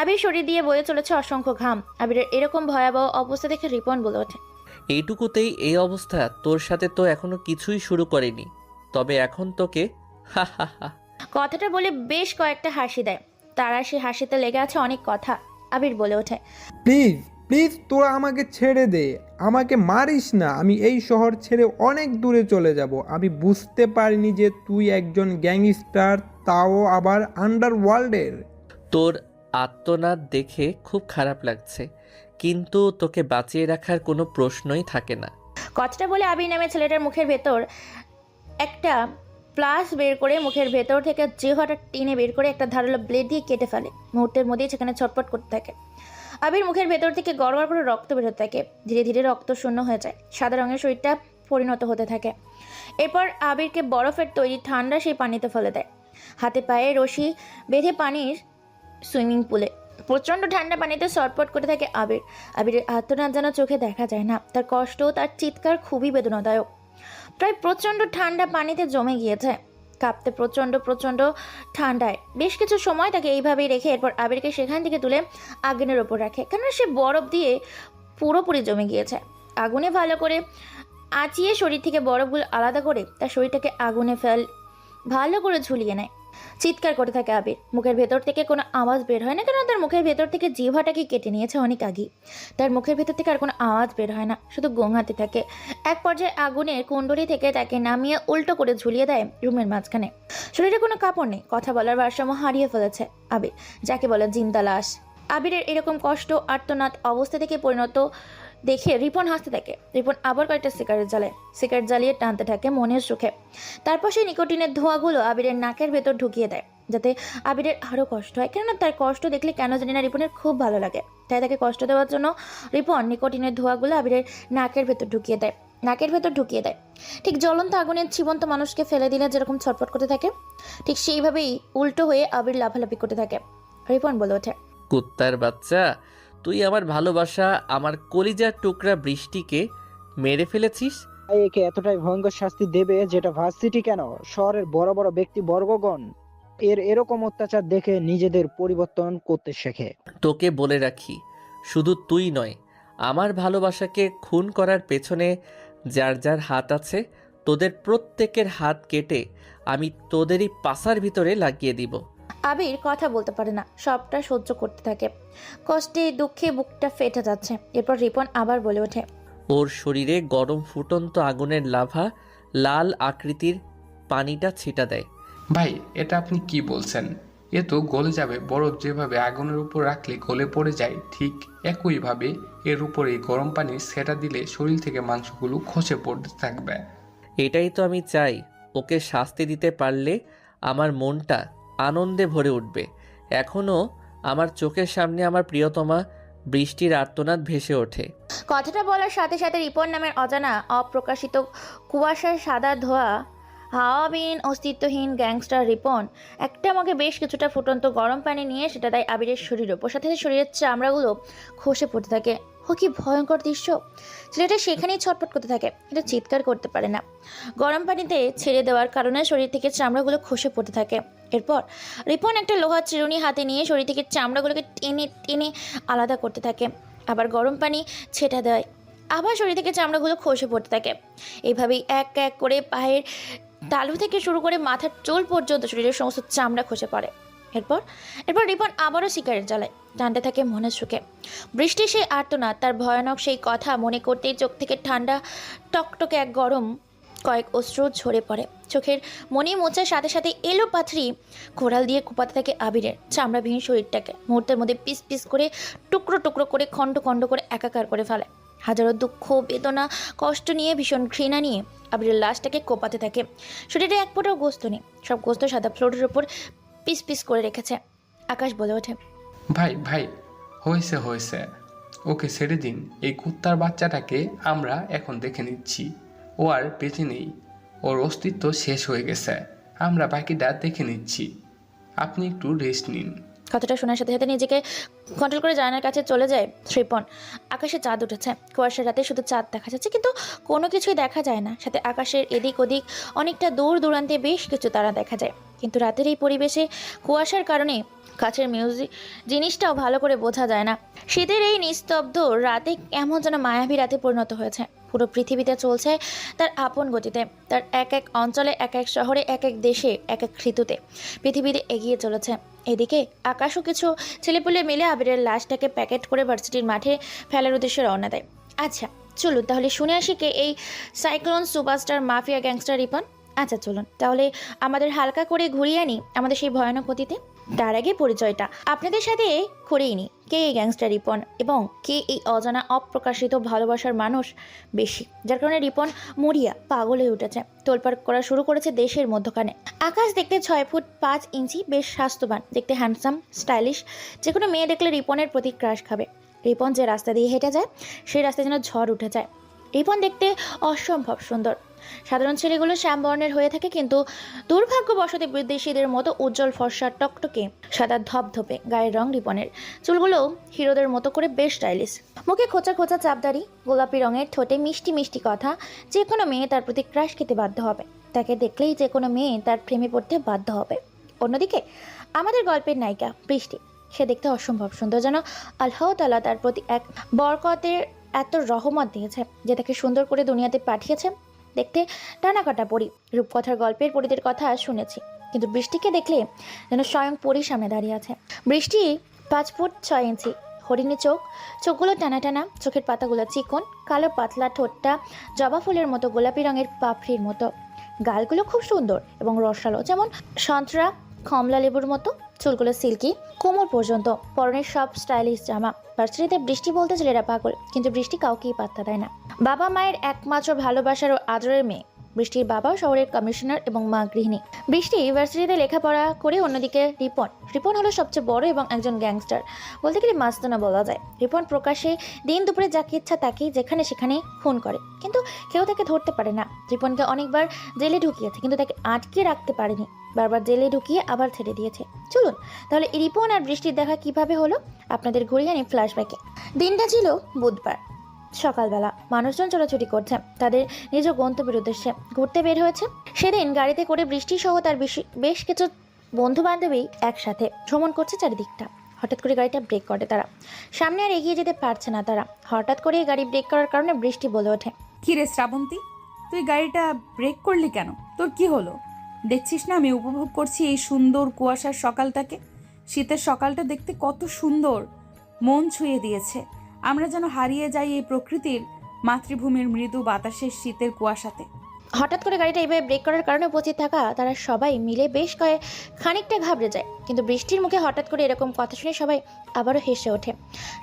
আবির শরীর দিয়ে বয়ে চলেছে অসংখ্য ঘাম। আবিরের এরকম ভয়াবহ অবস্থা দেখে রিপন বলে ওঠে, এইটুকুতেই এই অবস্থা? তোর সাথে তো এখনো কিছুই শুরু করেনি, তবে এখন তোকে হা হা হা। কথাটা বলে বেশ কয়েকটা হাসি দেয়। তারা সে হাসিতে লেগে আছে অনেক কথা। আবির বলে ওঠে, প্লিজ প্লিজ তোরা আমাকে ছেড়ে দে, আমাকে মারিস না। আমি এই শহর ছেড়ে অনেক দূরে চলে যাব। আমি বুঝতে পারিনি যে তুই একজন গ্যাংস্টার, তাও আবার আন্ডারওয়ার্ল্ডের। তোর আত্মনাদ দেখে খুব খারাপ লাগছে, কিন্তু তোকে বাঁচিয়ে রাখার কোনো প্রশ্নই থাকে না। কথাটা বলে আবির নামে ছেলেটার মুখের ভেতর একটা প্লাস বের করে মুখের ভেতর থেকে জিহ্বাটা টেনে বের করে একটা ধারালো ব্লেড দিয়ে কেটে ফেলে। মুহূর্তের মধ্যেই সেখানে ছটপট করতে থাকে। আবির মুখের ভেতর থেকে গড়গড় করে রক্ত বেরোতে থাকে। ধীরে ধীরে রক্ত শূন্য হয়ে যায়, সাদা রঙের শরীরটা পরিণত হতে থাকে। এরপর আবিরকে বরফের তৈরি ঠান্ডা সেই পানিতে ফেলে দেয়। হাতে পায়ে রশি বেঁধে পানির সুইমিং পুলে প্রচণ্ড ঠান্ডা পানিতে ছটপট করতে থাকে আবির। আবিরের আর্তনাদ যেন চোখে দেখা যায় না। তার কষ্ট, তার চিৎকার খুবই বেদনাদায়ক। প্রায় প্রচণ্ড ঠান্ডা পানিতে জমে গিয়েছে, কাঁপতে প্রচণ্ড প্রচণ্ড ঠান্ডায়। বেশ কিছু সময় তাকে এইভাবেই রেখে এরপর আবিরকে সেখান থেকে তুলে আগুনের ওপর রাখে, কেননা সে বরফ দিয়ে পুরোপুরি জমে গিয়েছে। আগুনে ভালো করে আঁচিয়ে শরীর থেকে বরফগুলো আলাদা করে তার শরীরটাকে আগুনে ভালো করে ঝুলিয়ে নেয়। চিৎকার করতে থাকে আবির। মুখের ভেতর থেকে কোনো আওয়াজ বের হয় না, কারণ তার মুখের ভেতর থেকে জিহ্বাটাকে কেটে নিয়েছে অনেক আগেই। তার মুখের ভেতর থেকে আর কোনো আওয়াজ বের হয় না, শুধু গোঙাতে থাকে। এক পর্যায়ে আগুনের কুণ্ডলি থেকে তাকে নামিয়ে উল্টো করে ঝুলিয়ে দেয় রুমের মাঝখানে। শরীরে কোনো কাপড় নেই, কথা বলার ভারসাম্য হারিয়ে ফেলেছে আবির, যাকে বলে জিন্দা লাশ। আবিরের এরকম কষ্ট আর্তনাদ অবস্থা থেকে পরিণত দেখে রিপন হাসতে থাকে। রিপন আবার কয়েকটা সিগারেট জ্বালায়, সিগারেট জ্বালিয়ে টানতে থাকে মনের সুখে। তারপর সেই নিকোটিনের ধোঁয়াগুলো আবিরের নাকের ভেতর ঢুকিয়ে দেয়, যাতে আবিরের আরও কষ্ট হয়। কেননা তার কষ্ট দেখলে কেন জানি না রিপনের খুব ভালো লাগে। তাই তাকে কষ্ট দেওয়ার জন্য রিপন নিকোটিনের ধোঁয়াগুলো আবিরের নাকের ভেতর ঢুকিয়ে দেয়। ঠিক জ্বলন্ত আগুনের জীবন্ত মানুষকে ফেলে দিলে যেরকম ছটফট করতে থাকে, ঠিক সেইভাবেই উল্টো হয়ে আবির লাফালাফি করতে থাকে। রিপন বলে ওঠে, কুত্তার বাচ্চা, তুই আমার ভালোবাসা, আমার কলিজার টুকরা বৃষ্টিকে মেরে ফেলেছিস। একে এতটাই ভয়ঙ্কর শাস্তি দেবে যেটা ভার্সিটি কেন, শহরের বড় বড় ব্যক্তি বর্গগণ এরকম অত্যাচার দেখে নিজেদের পরিবর্তন করতে শেখে। তোকে বলে রাখি, শুধু তুই নয়, আমার ভালোবাসাকে খুন করার পেছনে যার যার হাত আছে, তোদের প্রত্যেকের হাত কেটে আমি তোদেরই পাছার ভিতরে লাগিয়ে দিব। আবির কথা বলতে পারে না, সবটা সহ্য করতে থাকে। কষ্টে দুঃখে বুকটা ফেটে যাচ্ছে। এরপর রিপন আবার বলে ওঠে, ওর শরীরে গরম ফুটন্ত আগুনের লাভা লাল আকৃতির পানিটা ছিটা দেয়। ভাই এটা আপনি কি বলছেন? এ তো গলে যাবে। বরফ যেভাবে আগুনের উপর রাখলে গলে পড়ে যায়, ঠিক একইভাবে এর উপরে গরম পানি সেটা দিলে শরীর থেকে মাংসগুলো খসে পড়তে থাকবে। এটাই তো আমি চাই। ওকে শাস্তি দিতে পারলে আমার মনটা আনন্দে ভরে উঠবে। এখনও আমার চোখের সামনে আমার প্রিয়তমা বৃষ্টির আর্তনাদ ভেসে ওঠে। কথাটা বলার সাথে সাথে রিপন নামের অজানা অপ্রকাশিত কুয়াশার সাদা ধোয়া হাওয়াবিহীন অস্তিত্বহীন গ্যাংস্টার রিপন একটা আমাকে বেশ কিছুটা ফুটন্ত গরম পানি নিয়ে সেটা দেয় আবিরের শরীরের ওপর, সাথে শরীরের চামড়াগুলো খসে পড়তে থাকে। ও কি ভয়ঙ্কর দৃশ্য! ছেলেটা সেখানেই ছটফট করতে থাকে, কিন্তু চিৎকার করতে পারে না। গরম পানিতে ছেড়ে দেওয়ার কারণে শরীর থেকে চামড়াগুলো খসে পড়তে থাকে। এরপর রিপন একটা লোহার চিরুনি হাতে নিয়ে শরীর থেকে চামড়াগুলোকে টেনে টেনে আলাদা করতে থাকে, আবার গরম পানি ছেটা দেয়, আবার শরীর থেকে চামড়াগুলো খসে পড়তে থাকে। এইভাবেই এক এক করে পায়ের তালু থেকে শুরু করে মাথার চুল পর্যন্ত শরীরের সমস্ত চামড়া খসে পড়ে। এরপর রিপন আবারও সিগারেট জ্বালায়, টানতে থাকে মনের সুখে। বৃষ্টি সেই আর্তনাদ, তার ভয়ানক সেই কথা মনে করতেই চোখ থেকে ঠান্ডা টকটকে এক গরম কয়েক অশ্রু ঝরে পড়ে। চোখের মনি মোচার সাথে সাথে এলো পাথরি কোড়াল দিয়ে কোপাতে থাকে আবিরের চামড়াবিহীন শরীরটাকে। মুহূর্তের মধ্যে পিস পিস করে টুকরো টুকরো করে খণ্ড খণ্ড করে একাকার করে ফেলে। হাজারো দুঃখ বেদনা কষ্ট নিয়ে ভীষণ ঘৃণা নিয়ে আবিরের লাশটাকে কোপাতে থাকে। শরীরে এক ফোঁটাও গোস্ত নেই, সব গোস্ত সাদা ফ্লোরের ওপর পিস পিস করে রেখেছে। আকাশ বলে ওঠে, ভাই ভাই, হয়েছে হয়েছে, ওকে ছেড়ে দিন। এই কুত্তার বাচ্চাটাকে আমরা এখন দেখে নিচ্ছি। ও আর বেঁচে নেই, ওর অস্তিত্ব শেষ হয়ে গেছে। আমরা বাকিটা দেখে নিচ্ছি, আপনি একটু রেস্ট নিন। কথাটা শোনার সাথে সাথে নিজেকে কন্ট্রোল করে জানার কাছে চলে যায় রিপন। আকাশে চাঁদ উঠেছে, কুয়াশার রাতে শুধু চাঁদ দেখা যাচ্ছে, কিন্তু কোনো কিছুই দেখা যায় না। সাথে আকাশের এদিক ওদিক অনেকটা দূর দূরান্তে বেশ কিছু তারা দেখা যায়, কিন্তু রাতের এই পরিবেশে কুয়াশার কারণে কাছের মিউজিক জিনিসটাও ভালো করে বোঝা যায় না। শীতের এই নিস্তব্ধ রাতে কেমন যেন মায়াবী রাতে পরিণত হয়েছে। পুরো পৃথিবীতে চলছে তার আপন গতিতে, তার এক এক অঞ্চলে, এক এক শহরে, এক এক দেশে, এক এক ঋতুতে পৃথিবীতে এগিয়ে চলেছে। এদিকে আকাশও কিছু ছেলেপুলে মিলে আবিরের লাশটাকে প্যাকেট করে ভার্সিটির মাঠে ফেলার উদ্দেশ্যে রওনা দেয়। আচ্ছা চলুন তাহলে শুনে আসি কে এই cyclone superstar mafia gangster Ripon. আচ্ছা চলুন তাহলে আমাদের হালকা করে ঘুরিয়ে আনি আমাদের সেই ভয়ানক অতীতে। তার আগে পরিচয়টা আপনাদের সাথে করেই নি, কে এই গ্যাংস্টার রিপন এবং কে এই অজানা অপ্রকাশিত ভালোবাসার মানুষ বেশি, যার কারণে রিপন মরিয়া পাগল হয়ে উঠেছে, তোলপাড় করা শুরু করেছে দেশের মধ্যখানে। আকাশ দেখতে 6 ফুট 5 ইঞ্চি, বেশ স্বাস্থ্যবান, দেখতে হ্যান্ডসাম স্টাইলিশ। যে কোনো মেয়ে দেখলে রিপনের প্রতি ক্রাশ খাবে। রিপন যে রাস্তা দিয়ে হেঁটে যায় সেই রাস্তায় যেন ঝড় উঠে যায়। রিপন দেখতে অসম্ভব সুন্দর। সাধারণ ছেলেগুলো শ্যামবর্ণের হয়ে থাকে, কিন্তু দুর্ভাগ্যবশত বিদেশিদের মতো উজ্জ্বল ফর্সা টকটকে সাদা ধপধপে গায়ের রং রিপনের। চুলগুলো হিরোদের মতো করে বেশ স্টাইলিশ, মুখে খোঁচা খোঁচা চাপদারি, গোলাপি রঙের ঠোঁটে মিষ্টি মিষ্টি কথা। যে কোনো মেয়ে তার প্রতি ক্রাশ খেতে বাধ্য হবে, তাকে দেখলেই যে কোনো মেয়ে তার প্রেমে পড়তে বাধ্য হবে। অন্যদিকে আমাদের গল্পের নায়িকা বৃষ্টি, সে দেখতে অসম্ভব সুন্দর, যেন আল্লাহ তাআলা তার প্রতি এক বরকতের এত রহমত দিয়েছে যে তাকে সুন্দর করে দুনিয়াতে পাঠিয়েছে। দেখতে টানা কাটা পরি, রূপকথার গল্পের পরীদের কথা শুনেছি, কিন্তু বৃষ্টিকে দেখলে যেন স্বয়ং পরীর সামনে দাঁড়িয়ে আছে। বৃষ্টি 5 ফুট 6 ইঞ্চি, হরিণী চোখ, চোখগুলো টানা টানা, চোখের পাতাগুলো চিকন, কালো পাতলা ঠোঁটটা জবা ফুলের মতো গোলাপি রঙের পাপড়ির মতো, গালগুলো খুব সুন্দর এবং রসালো, যেমন সন্ত্রা কমলা লেবুর মতো, চুলগুলো সিল্কি কোমর পর্যন্ত, পরনের সব স্টাইলিশ জামা। ভার্সিটিতে বৃষ্টি বলতে ছেলেরা পাগল, কিন্তু বৃষ্টি কাউকেই পাত্তা দেয় না। বাবা মায়ের একমাত্র ভালোবাসার ও আদরের মেয়ে। বৃষ্টির বাবা শহরের কমিশনার এবং মা গৃহিণী। বৃষ্টি ভার্সিটিতে লেখাপড়া করে, অন্যদিকে রিপন হলো সবচেয়ে বড় এবং একজন গ্যাংস্টার, বলতে গেলে মাস্তানা বলা যায়। রিপন প্রকাশে দিন দুপুরে যাকে ইচ্ছা তাকেই যেখানে সেখানে খুন করে, কিন্তু কেউ তাকে ধরতে পারে না। রিপনকে অনেকবার জেলে ঢুকিয়েছে, কিন্তু তাকে আটকে রাখতে পারেনি, বারবার জেলে ঢুকিয়ে আবার ছেড়ে দিয়েছে। চলুন তাহলে রিপন আর বৃষ্টির দেখা কিভাবে হলো আপনাদের ঘুরিয়ে আনি ফ্ল্যাশব্যাকে। দিনটা ছিল বুধবার সকালবেলা। মানুষজন ছোটাছুটি করছে, তাদের নিজ গন্তব্যের উদ্দেশ্যে ঘুরতে বের হয়েছে। সেদিন গাড়িতে করে বৃষ্টি সহ তার বেশ কিছু বন্ধু বান্ধবী একসাথে ভ্রমণ করছে চারিদিকটা। হঠাৎ করে গাড়িটা ব্রেক করে, তারা সামনে আর এগিয়ে যেতে পারছে না। তারা হঠাৎ করে গাড়ি ব্রেক করার কারণে বৃষ্টি বলে ওঠে, কি রে শ্রাবন্তী, তুই গাড়িটা ব্রেক করলি কেন? তোর কি হলো? দেখছিস না আমি উপভোগ করছি এই সুন্দর কুয়াশার সকালটাকে। শীতের সকালটা দেখতে কত সুন্দর, মন ছুঁয়ে দিয়েছে। আমরা যেন হারিয়ে যাই এই প্রকৃতির মাতৃভূমির মৃদু বাতাসের শীতের কুয়াশাতে। হঠাৎ করে গাড়িটা এইভাবে ব্রেক করার কারণে উপস্থিত থাকা তারা সবাই মিলে বেশ খানিকটা ঘাবড়ে যায়। কিন্তু বৃষ্টির মুখে হঠাৎ করে এরকম কথা শুনে সবাই আবারও হেসে ওঠে।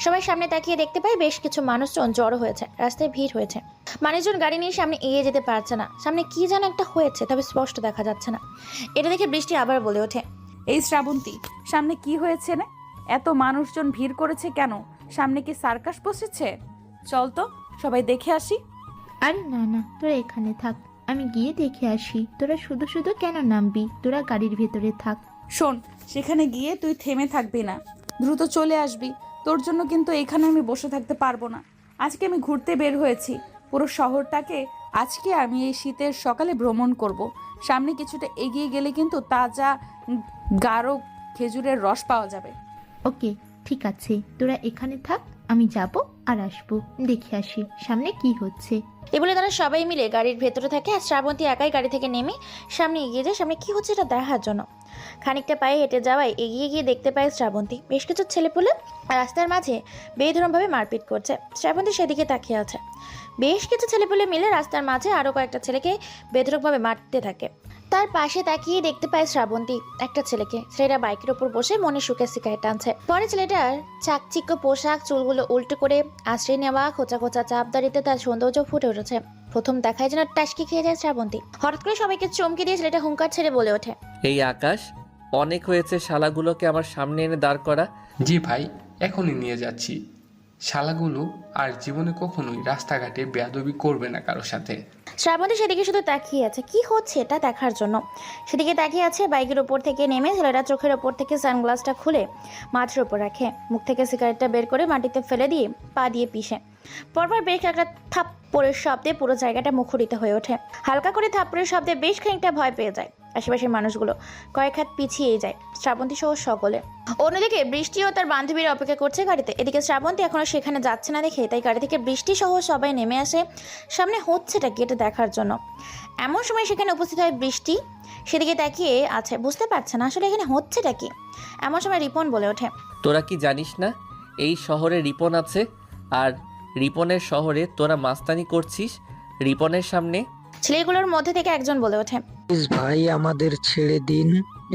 সবাই সামনে তাকিয়ে দেখতে পায় বেশ কিছু মানুষজন জড়ো হয়েছে, রাস্তায় ভিড় হয়েছে। মানুষজন গাড়ি নিয়ে সামনে এগিয়ে যেতে পারছে না, সামনে কি যেন একটা হয়েছে, তবে স্পষ্ট দেখা যাচ্ছে না। এটা দেখে বৃষ্টি আবার বলে ওঠে, এই শ্রাবন্তী, সামনে কি হয়েছে না? এত মানুষজন ভিড় করেছে কেন? সামনে কি সার্কাস বসেছে? চল তো সবাই দেখে আসি। আরে না না, তোরা এখানে থাক, আমি গিয়ে দেখে আসি। তোরা শুধু শুধু কেন নামবি? তোরা গাড়ির ভেতরে থাক। শোন, সেখানে গিয়ে তুই থেমে থাকবি না, দ্রুত চলে আসবি। তোর জন্য কিন্তু এখানে আমি বসে থাকতে পারবো না। আজকে আমি ঘুরতে বের হয়েছি পুরো শহরটাকে। আজকে আমি এই শীতের সকালে ভ্রমণ করব। সামনে কিছুটা এগিয়ে গেলে কিন্তু তাজা গাঢ় খেজুরের রস পাওয়া যাবে। ওকে, ঠিক আছে, তোরা এখানে থাক, আমি যাব আর আসবো, দেখে আসি সামনে কি হচ্ছে। এ বলে তারা সবাই মিলে গাড়ির ভেতরে থাকে আর শ্রাবন্তী একাই গাড়ি থেকে নেমে সামনে এগিয়ে যায় সামনে কি হচ্ছে এটা দেখার জন্য। খানিকটা পায়ে হেঁটে যাওয়ায় এগিয়ে গিয়ে দেখতে পায় শ্রাবন্তী বেশ কিছু ছেলেপুলে রাস্তার মাঝে বেধরমভাবে মারপিট করছে। শ্রাবন্তী সেদিকে তাকিয়ে আছে। বেশ কিছু ছেলেপুলে মিলে রাস্তার মাঝে আরও কয়েকটা ছেলেকে বেধরকভাবে মারতে থাকে। তার পাশে তাকিয়ে দেখতে পায় শ্রাবন্তী একটা ছেলেকে। ছেলেটা বাইকের ওপর বসে মনে সুখে সিগারেট টানছে। পরে ছেলেটার চাকচিক্য পোশাক, চুলগুলো উল্টো করে আশ্রয় নেওয়া, খোঁচা খোঁচা চাপদারিতে তার সৌন্দর্য ফুটে উঠেছে। প্রথম দেখায় যেন টাসকি খেয়ে যায় শ্রাবন্তী। হঠাৎ করে সবাইকে চমকে দিয়ে ছেলেটা হুঙ্কার ছেড়ে বলে ওঠে, এই আকাশ, অনেক হয়েছে শালাগুলোকে আমার সামনে এনে দাঁড় করা। জি ভাই, এখনই নিয়ে যাচ্ছি। শালাগুলো আর জীবনে কখনোই রাস্তাঘাটে বেয়াদবি করবে না কারোর সাথে। শ্রাবন্তী সেদিকে শুধু তাকিয়ে আছে কি হচ্ছে এটা দেখার জন্য। সেদিকে তাকিয়ে আছে। বাইকের ওপর থেকে নেমে ছেলেটা চোখের ওপর থেকে সানগ্লাসটা খুলে মাথার ওপর রাখে, মুখ থেকে সিগারেটটা বের করে মাটিতে ফেলে দিয়ে পা দিয়ে পিষে। পরপর বেশ একটা থাপ্পড়ের শব্দে পুরো জায়গাটা মুখরিত হয়ে ওঠে। হালকা করে থাপ্পড়ের শব্দে বেশ খানিকটা ভয় পেয়ে যায় আশেপাশের মানুষগুলো। কয়েক হাত পিছিয়ে যায় শ্রাবন্তী সহ সকলে। অন্যদিকে বৃষ্টিও তার বান্ধবীরা অপেক্ষা করছে গাড়িতে। এদিকে শ্রাবন্তী এখনো সেখানে যাচ্ছে না দেখে তাই গাড়ি থেকে বৃষ্টি সহ সবাই নেমে আসে সামনে হচ্ছেটা কি এটা দেখার জন্য। এমন সময় সেখানে উপস্থিত হয় বৃষ্টি। সেদিকে তাকিয়ে আছে, বুঝতে পারছে না আসলে এখানে হচ্ছেটা কি। এমন সময় রিপন বলে ওঠে, তোরা কি জানিস না এই শহরে রিপন আছে? আর রিপনের শহরে তোরা মাস্তানি করছিস রিপনের সামনে। ছেলেগুলোর মধ্যে থেকে একজন বলে ওঠে, প্লিজ ভাই, আমাদের ছেড়ে দিন।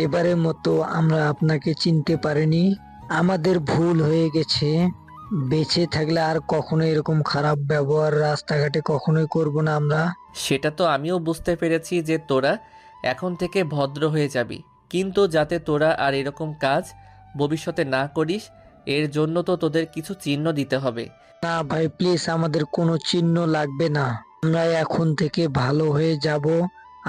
এবারের মতো আমরা আপনাকে চিনতে পারিনি, আমাদের ভুল হয়ে গেছে। বেঁচে থাকলে আর কখনো এরকম খারাপ ব্যবহার রাস্তাঘাটে কখনোই করব না আমরা। সেটা তো আমিও বুঝতে পেরেছি যে তোরা এখন থেকে ভদ্র হয়ে যাবি, কিন্তু যাতে তোরা আর এরকম কাজ ভবিষ্যতে না করিস এর জন্য তো তোদের কিছু চিহ্ন দিতে হবে। না ভাই, প্লিজ, আমাদের কোনো চিহ্ন লাগবে না। আমরা এখন থেকে ভালো হয়ে যাব,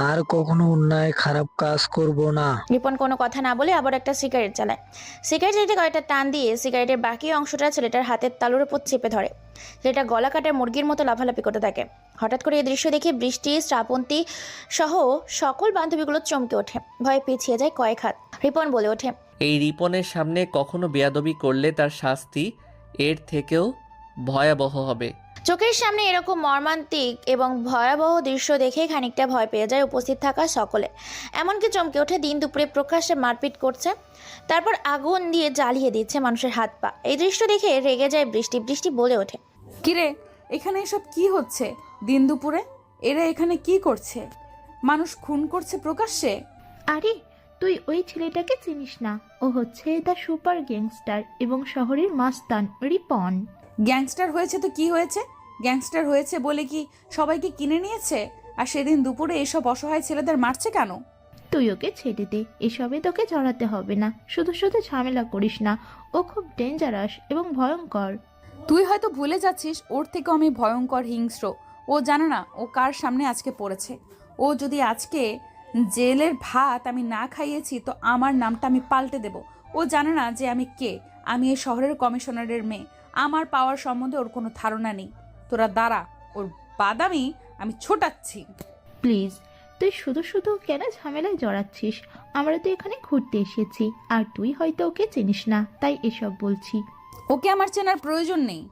আর কখনো অন্যায় খারাপ কাজ করব না। রিপন কোনো কথা না বলে আবার একটা সিগারেট চালায়। সিগারেট ছেলেটা কয়েকটা টান দিয়ে সিগারেটের বাকি অংশটা ছেলেটার হাতের তালুর উপর চেপে ধরে। ছেলেটা গলা কাটা মুরগির মতো লাফালাফি করতে থাকে। হঠাৎ করে এই দৃশ্য দেখে বৃষ্টি, শ্রাবন্তী সহ সকল বান্ধবীগুলো চমকে ওঠে, ভয়ে পিছিয়ে যায় কয়েক হাত। রিপন বলে ওঠে, এই রিপনের সামনে কখনো বেয়াদবি করলে তার শাস্তি এর থেকেও ভয়াবহ হবে। চোখের সামনে এরকম মর্মান্তিক এবং ভয়াবহ দৃশ্য দেখে খানিকটা ভয় পেয়ে যায় উপস্থিত থাকা সকলে। এমনকি চমকে ওঠে দিন দুপুরে প্রকাশ্যে মারপিট করছে, তারপর আগুন দিয়ে জ্বালিয়ে দিচ্ছে মানুষের হাত পা। এই দৃশ্য দেখে রেগে যায় বৃষ্টি। বৃষ্টি বলে ওঠে, কিরে, এখানে এসব কি হচ্ছে দিন দুপুরে? এরা এখানে কি করছে? মানুষ খুন করছে প্রকাশ্যে। আরে তুই ওই ছেলেটাকে চিনিস না? ও হচ্ছে দ্য সুপার গ্যাংস্টার এবং শহরের মাস্তান রিপন। গ্যাংস্টার হয়েছে তো কি হয়েছে? গ্যাংস্টার হয়েছে বলে কি সবাইকে কিনে নিয়েছে? আর সেদিন দুপুরে এসব অসহায় ছেলেদের মারছে কেন? তুই ওকে ছেড়ে দে, এসবে তোকে জড়াতে হবে না। শুধু শুধু ঝামেলা করিস না, ও খুব ডেঞ্জারাস এবং ভয়ঙ্কর। তুই হয়তো ভুলে যাচ্ছিস ওর থেকে আমি ভয়ঙ্কর, হিংস্র। ও জানে না ও কার সামনে আজকে পড়েছে। ও যদি আজকে জেলের ভাত আমি না খাইয়েছি তো আমার নামটা আমি পাল্টে দেব। ও জানে না যে আমি কে। আমি এই শহরের কমিশনারের মেয়ে। আমার পাওয়ার সম্বন্ধে ওর কোনো ধারণা নেই। তোরা দাঁড়া, ওর বাদামি আমি ছোটাচ্ছি। প্লিজ, তুই শুধু শুধু কেন ঝামেলায় জড়াচ্ছিস? আমরা তো এখানে ঘুরতে এসেছি, আর তুই হয়তো ওকে চিনিস না, তাই এসব বলছি। ওকে আমার চেনার প্রয়োজন নেই,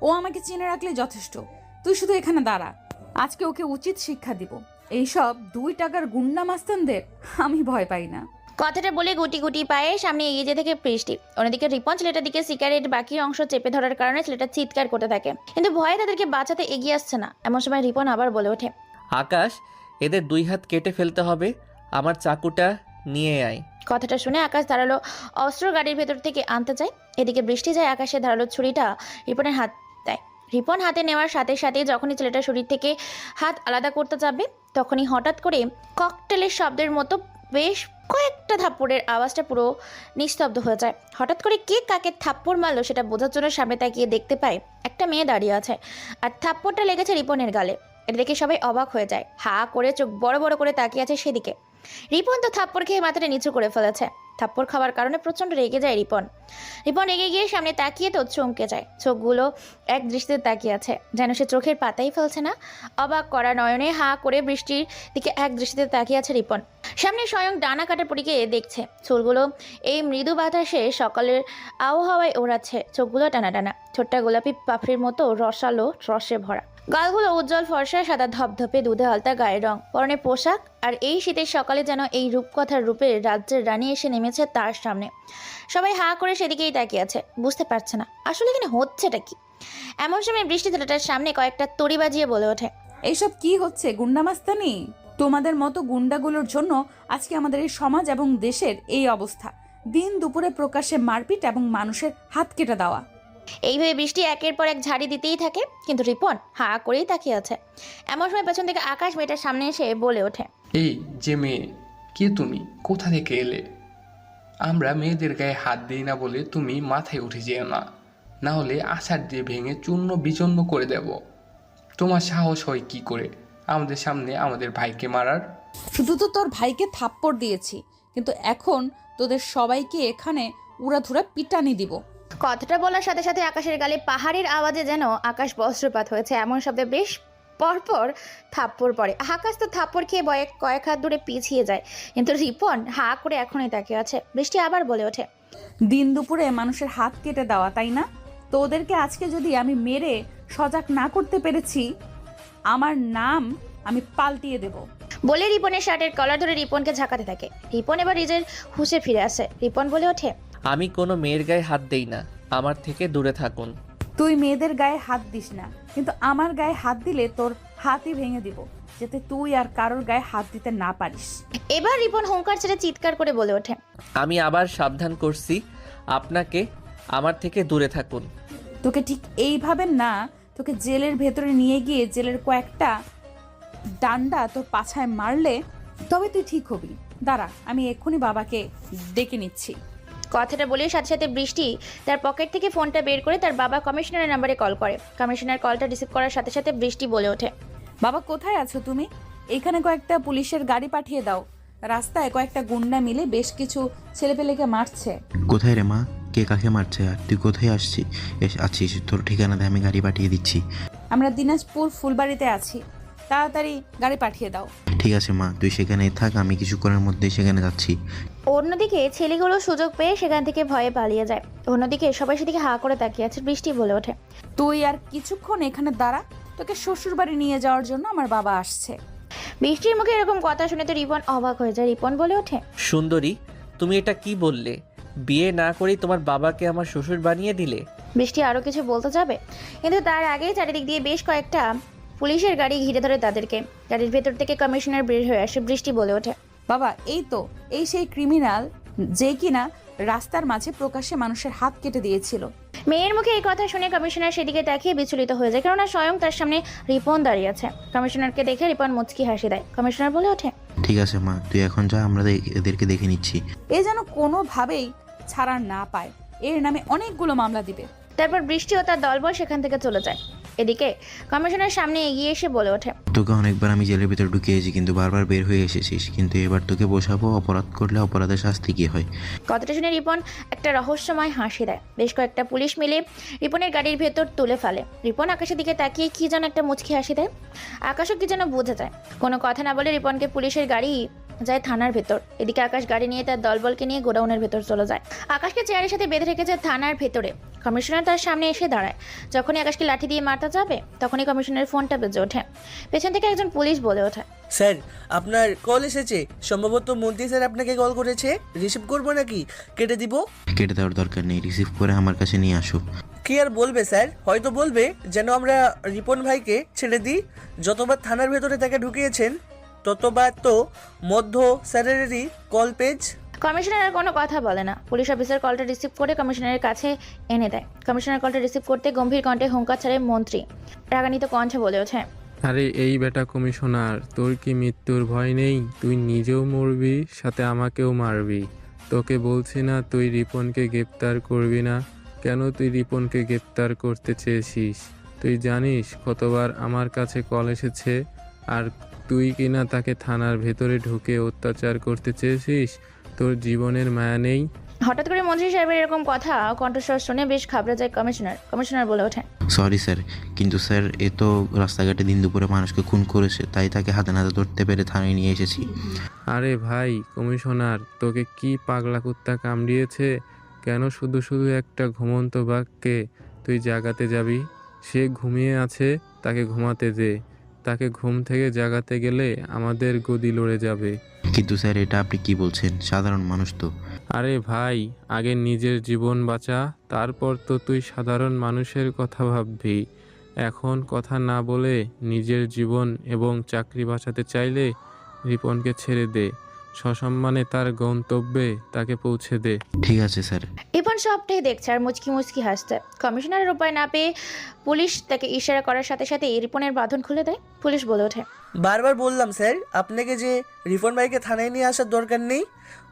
ও আমাকে চিনে রাখলে যথেষ্ট। তুই শুধু এখানে দাঁড়া, আজকে ওকে উচিত শিক্ষা দিব। এইসব 2 টাকার গুন্ডা মাস্তানদের আমি ভয় পাই না। কথাটা বলে গুটি গুটি পায়ে সামনে এগিয়ে যেতে থাকে বৃষ্টি। অন্যদিকে রিপন ছেলেটার দিকে সিগারেট বাকি অংশ চেপে ধরার কারণে ছেলেটা চিৎকার করতে থাকে, কিন্তু ভয়ে তাদেরকে বাঁচাতে এগিয়ে আসছে না। এমন সময় রিপন আবার বলে ওঠে, আকাশ, এদের 2 হাত কেটে ফেলতে হবে। আমার চাকুটা নিয়ে আয়। কথাটা শুনে আকাশ ধারালো অস্ত্র গাড়ির ভেতর থেকে আনতে চায়। এদিকে বৃষ্টি যায় আকাশের ধারালো ছুরিটা রিপনের হাত দেয়। রিপন হাতে নেওয়ার সাথে সাথে যখনই ছেলেটার শরীর থেকে হাত আলাদা করতে যাবে তখনই হঠাৎ করে ককটেলের শব্দের মতো বেশ কয়েকটা থাপ্পড়ের আওয়াজটা পুরো নিস্তব্ধ হয়ে যায়। হঠাৎ করে কে কাকে থাপ্পড় মারলো সেটা বোঝার জন্য সামনে তাকিয়ে দেখতে পায় একটা মেয়ে দাঁড়িয়ে আছে, আর থাপ্পড়টা লেগেছে রিপনের গালে। এটা দেখে সবাই অবাক হয়ে যায়, হা করে চোখ বড় বড় করে তাকিয়ে আছে সেদিকে। রিপন তো থাপ্পড় খেয়ে মাথাটা নিচু করে ফেলেছে। থাপ্পড় খাওয়ার কারণে প্রচণ্ড রেগে যায় রিপন। রিপন রেগে গিয়ে সামনে তাকিয়ে তো চমকে যায়, চোখগুলো এক দৃষ্টিতে তাকিয়ে আছে, যেন সে চোখের পাতাই ফেলছে না। অবাক করা নয়নে হা করে বৃষ্টির দিকে এক দৃষ্টিতে তাকিয়ে আছে রিপন। সামনে স্বয়ং ডানা কাটা পরিকে দেখছে, চুলগুলো এই মৃদু বাতাসে সকালের আবহাওয়ায় ওড়াচ্ছে, চোখগুলো টানা টানা, ছোট্ট গোলাপি পাপড়ির মতো রসালো রসে ভরা, গালগুলো উজ্জ্বল ফর্সা সাদা ধপধপে দুধে আলতা গায়ের রং, পরনে পোশাক। আর এই শীতের সকালে যেন এই রূপকথার রূপে রাজ্যের রানী এসে নেমেছে তার সামনে। সবাই হা করে সেদিকেই তাকিয়ে আছে, বুঝতে পারছে না আসলে এখানে হচ্ছেটা কি। এমন সময় বৃষ্টি ছেলেটার সামনে কয়েকটা তড়ি বাজিয়ে বলে ওঠে, এইসব কি হচ্ছে গুন্ডামাস্তানি? তোমাদের মতো গুন্ডাগুলোর জন্য আজকে আমাদের এই সমাজ এবং দেশের এই অবস্থা। দিন দুপুরে প্রকাশ্যে মারপিট এবং মানুষের হাত কেটে দেওয়া। এইভাবে বৃষ্টি একের পর এক ঝাড়ি দিতেই থাকে, কিন্তু রিপন হা করেই তাকিয়ে আছে। এমন সময় পেছন থেকে আকাশ মেয়েটার সামনে এসে বলে ওঠে, এই যে মেয়ে, কে তুমি? কোথা থেকে এলে? আমরা মেয়েদের গায়ে হাত দিই না বলে তুমি মাথায় উঠে যেও না, না হলে আছাড় দিয়ে ভেঙে চূর্ণ বিচূর্ণ করে দেব। তোমার সাহস হয় কি করে আমাদের সামনে আমাদের ভাইকে মারার? শুধু তো তোর ভাইকে থাপ্পড় দিয়েছি, কিন্তু এখন তোদের সবাইকে এখানে উড়াধুরা পিটানি দিব। কথাটা বলার সাথে সাথে আকাশের গালে পাহাড়ের আওয়াজে যেন আকাশ বজ্রপাত হয়েছে, এমন শব্দে বেশ পরপর থাপ্পড় পড়ে। আকাশ তো থাপ্পড় খেয়ে বয়ে কয়েক হাত দূরে পিছিয়ে যায়, কিন্তু রিপন হা করে এখনই তাকিয়ে আছে। বৃষ্টি আবার বলে ওঠে, দিন দুপুরে মানুষের হাত কেটে দেওয়া, তাই না? তো ওদেরকে আজকে যদি আমি মেরে সজাগ না করতে পেরেছি, আমার নাম আমি পাল্টিয়ে দেব। বলে রিপনের শার্টের কলার ধরে রিপনকে ঝাঁকাতে থাকে। রিপন এবার নিজের হুঁশে ফিরে আসে। রিপন বলে ওঠে, আমি কোনো মেয়ের গায়ে হাত দেই না, আমার থেকে দূরে থাকুন। তুই মেয়েদের গায়ে হাত দিস না, কিন্তু আমার গায়ে হাত দিলে তোর হাতই ভেঙে দিব, যাতে তুই আর কারোর গায়ে হাত দিতে না পারিস। এবার রিপন হুঙ্কার ছেড়ে চিৎকার করে বলে ওঠে, আমি আবার সাবধান করছি আপনাকে, আমার থেকে দূরে থাকুন। তোকে ঠিক এইভাবে না, তোকে জেলের ভেতরে নিয়ে গিয়ে জেলের কয়েকটা ডান্ডা তোর পাছায় মারলে তবে তুই ঠিক হবি। দাঁড়া, আমি এক্ষুনি বাবাকে ডেকে নিচ্ছি। কথাটা বলে সাথে সাথে বৃষ্টি তার পকেট থেকে ফোনটা বের করে তার বাবা কমিশনারের নাম্বারে কল করে। কমিশনার কলটা রিসিভ করার সাথে সাথে বৃষ্টি বলে ওঠে, বাবা কোথায় আছো তুমি? এখানে কয়েকটা পুলিশের গাড়ি পাঠিয়ে দাও। রাস্তায় কয়েকটা গুন্ডা মিলে বেশ কিছু ছেলেপেলেকে মারছে। কোথায় রে মা? কে কাকে মারছে আর তুই কোথায় আছিস? তোর ঠিকানাতে আমি গাড়ি পাঠিয়ে দিচ্ছি। আমরা দিনাজপুর ফুলবাড়িতে আছি, তাড়াতাড়ি গাড়ি পাঠিয়ে দাও। ঠিক আছে মা, তুই সেখানেই থাক, আমি কিছুক্ষণের মধ্যেই সেখানে যাচ্ছি। অন্যদিকে ছেলেগুলো সুযোগ পেয়ে সেখান থেকে ভয়ে পালিয়ে যায়। অন্যদিকে সবাই সেদিকে হা করে তাকিয়ে আছে। বৃষ্টি বলে ওঠে, তুই আর কিছুক্ষণ এখানে দাঁড়া, তোকে শ্বশুর বাড়ি নিয়ে যাওয়ার জন্য আমার বাবা আসছে। বৃষ্টির মুখে এরকম কথা শুনে তো রিপন অবাক হয়ে যায়। রিপন বলে ওঠে, সুন্দরী, তুমি এটা কি বললে? বিয়ে না করেই তোমার বাবাকে আমার শ্বশুর বানিয়ে দিলে? বৃষ্টি আরো কিছু বলতে যাবে, কিন্তু তার আগেই চারিদিক দিয়ে বেশ কয়েকটা পুলিশের গাড়ি ঘিরে ধরে তাদেরকে। গাড়ির ভেতর থেকে কমিশনার বের হয়ে আসে। বৃষ্টি বলে ওঠে, বাবা এই সেই ক্রিমিনাল যে কিনা রাস্তার মাঝে প্রকাশ্যে মানুষের হাত কেটে দিয়েছিল। মেয়ের মুখে এই কথা শুনে কমিশনার সেদিকে তাকিয়ে বিচলিত হয়ে যায়, কেননা স্বয়ং তার সামনে রিপন দাঁড়িয়ে আছে। কমিশনারকে দেখে রিপন মুচকি হাসি দেয়। কমিশনার বলে ওঠে, ঠিক আছে মা, তুই এখন যা, আমরা এদেরকে দেখে নিচ্ছি। এ যেন কোনোভাবেই ছাড়া না পায়, এর নামে অনেকগুলো মামলা দিবে। তারপর বৃষ্টি ও তার দলবল সেখান থেকে চলে যায়। এদিকে কমিশনার সামনে এগিয়ে এসে বলে ওঠে, তোকে অনেকবার আমি জেলের ভিতরে ঢুকিয়েছি, কিন্তু বারবার বের হয়ে এসেছিস, কিন্তু এবার তোকে বোঝাবো অপরাধ করলে অপরাধের শাস্তি কি হয়। কথাটা শুনে রিপন একটা রহস্যময় হাসি দেয়। বেশ কয়েকটা পুলিশ মিলে রিপনের গাড়ির ভেতর তুলে ফেলে। রিপন আকাশের দিকে তাকিয়ে কি যেন একটা মুচকি হাসি দেয়। আকাশও কি যেন বোঝা যায়। কোনো কথা না বলে রিপনকে পুলিশের গাড়ি যায় থানার ভেতর। এদিকে আকাশ গাড়ি নিয়ে তার দলবলকে নিয়ে গোডাউনের ভেতর চলে যায়। আকাশকে চেয়ারের সাথে বেঁধে রেখেছে থানার ভেতরে। কমিশনার তার সামনে এসে দাঁড়ায়। যখনই আকাশকে লাঠি দিয়ে মারতে যাবে তখনই কমিশনারের ফোনটা বেজে ওঠে। পেছন থেকে একজন পুলিশ বলে ওঠে, স্যার, আপনার কল এসেছে। সম্ভবত মন্ত্রী স্যার আপনাকে কল করেছে। রিসিভ করবো নাকি কেটে দিব? কেটে দেওয়ার দরকার নেই, রিসিভ করে আমার কাছে নিয়ে আসো। কি আর বলবে স্যার? হয়তো বলবে যেন আমরা রিপন ভাইকে ছেড়ে দিই। যতবার থানার ভেতরে তাকে ঢুকিয়েছেন ততবার তো মধ্য স্যারেরই কল পেজ। কমিশনার আর কোনো কথা বলে না। পুলিশ অফিসার কলটা রিসিভ করে কমিশনারের কাছে এনে দেয়। কমিশনার কলটা রিসিভ করতে গম্ভীর কণ্ঠে হুঙ্কার ছাড়ে মন্ত্রী। রাগান্বিত কণ্ঠে বলে ওঠে, আরে এই বেটা কমিশনার, তোর কি মৃত্যুর ভয় নেই? তুই নিজেও মরবি, সাথে আমাকেও মারবি। তোকে বলছি না তুই রিপনকে গ্রেপ্তার করবি না? কেন তুই রিপনকে গ্রেপ্তার করতে চেয়েছিস? তুই জানিস কতবার আমার কাছে কল এসেছে, আর তুই কিনা তাকে থানার ভেতরে ঢুকে অত্যাচার করতে চেয়েছিস? তোর জীবনের মায়া নেই? হঠাৎ করে মন্ত্রী সাহেবের এরকম কথা কণ্ঠস্বর শুনে বেশ ঘাবড়ে যায় কমিশনার বলে ওঠে, সরি স্যার, কিন্তু স্যার এ তো রাস্তাঘাটে দিন দুপুরে মানুষকে খুন করেছে, তাই তাকে হাতে নাতে ধরতে পেরে থানায় নিয়ে এসেছি। আরে ভাই কমিশনার, তোকে কি পাগলা কুত্তা কামড়িয়েছে? কেন শুধু শুধু একটা ঘুমন্ত বাঘকে তুই জাগাতে যাবি? সে ঘুমিয়ে আছে, তাকে ঘুমাতে দে। তাকে ঘুম থেকে জাগাতে গেলে আমাদের গদি লড়ে যাবে। কিন্তু স্যার এটা আপনি কি বলছেন? সাধারণ মানুষ তো। আরে ভাই, আগে নিজের জীবন বাঁচা, তারপর তো তুই সাধারণ মানুষের কথা ভাববি। এখন কথা না বলে নিজের জীবন এবং চাকরি বাঁচাতে চাইলে রিপনকে ছেড়ে দে। সসম্মানে তার গন্তব্যে তাকে পৌঁছে দে। ঠিক আছে স্যার। রিপন সবটাই দেখছে আর মুচকি মুচকি হাসছে। কমিশনারের উপায় না পেয়ে পুলিশ তাকে ইশারা করার সাথে সাথে রিপনের বাঁধন খুলে দেয়। পুলিশ বলে ওঠে, বারবার বললাম স্যার আপনাকে যে রিপন ভাইকে থানায় নিয়ে আসার দরকার নেই,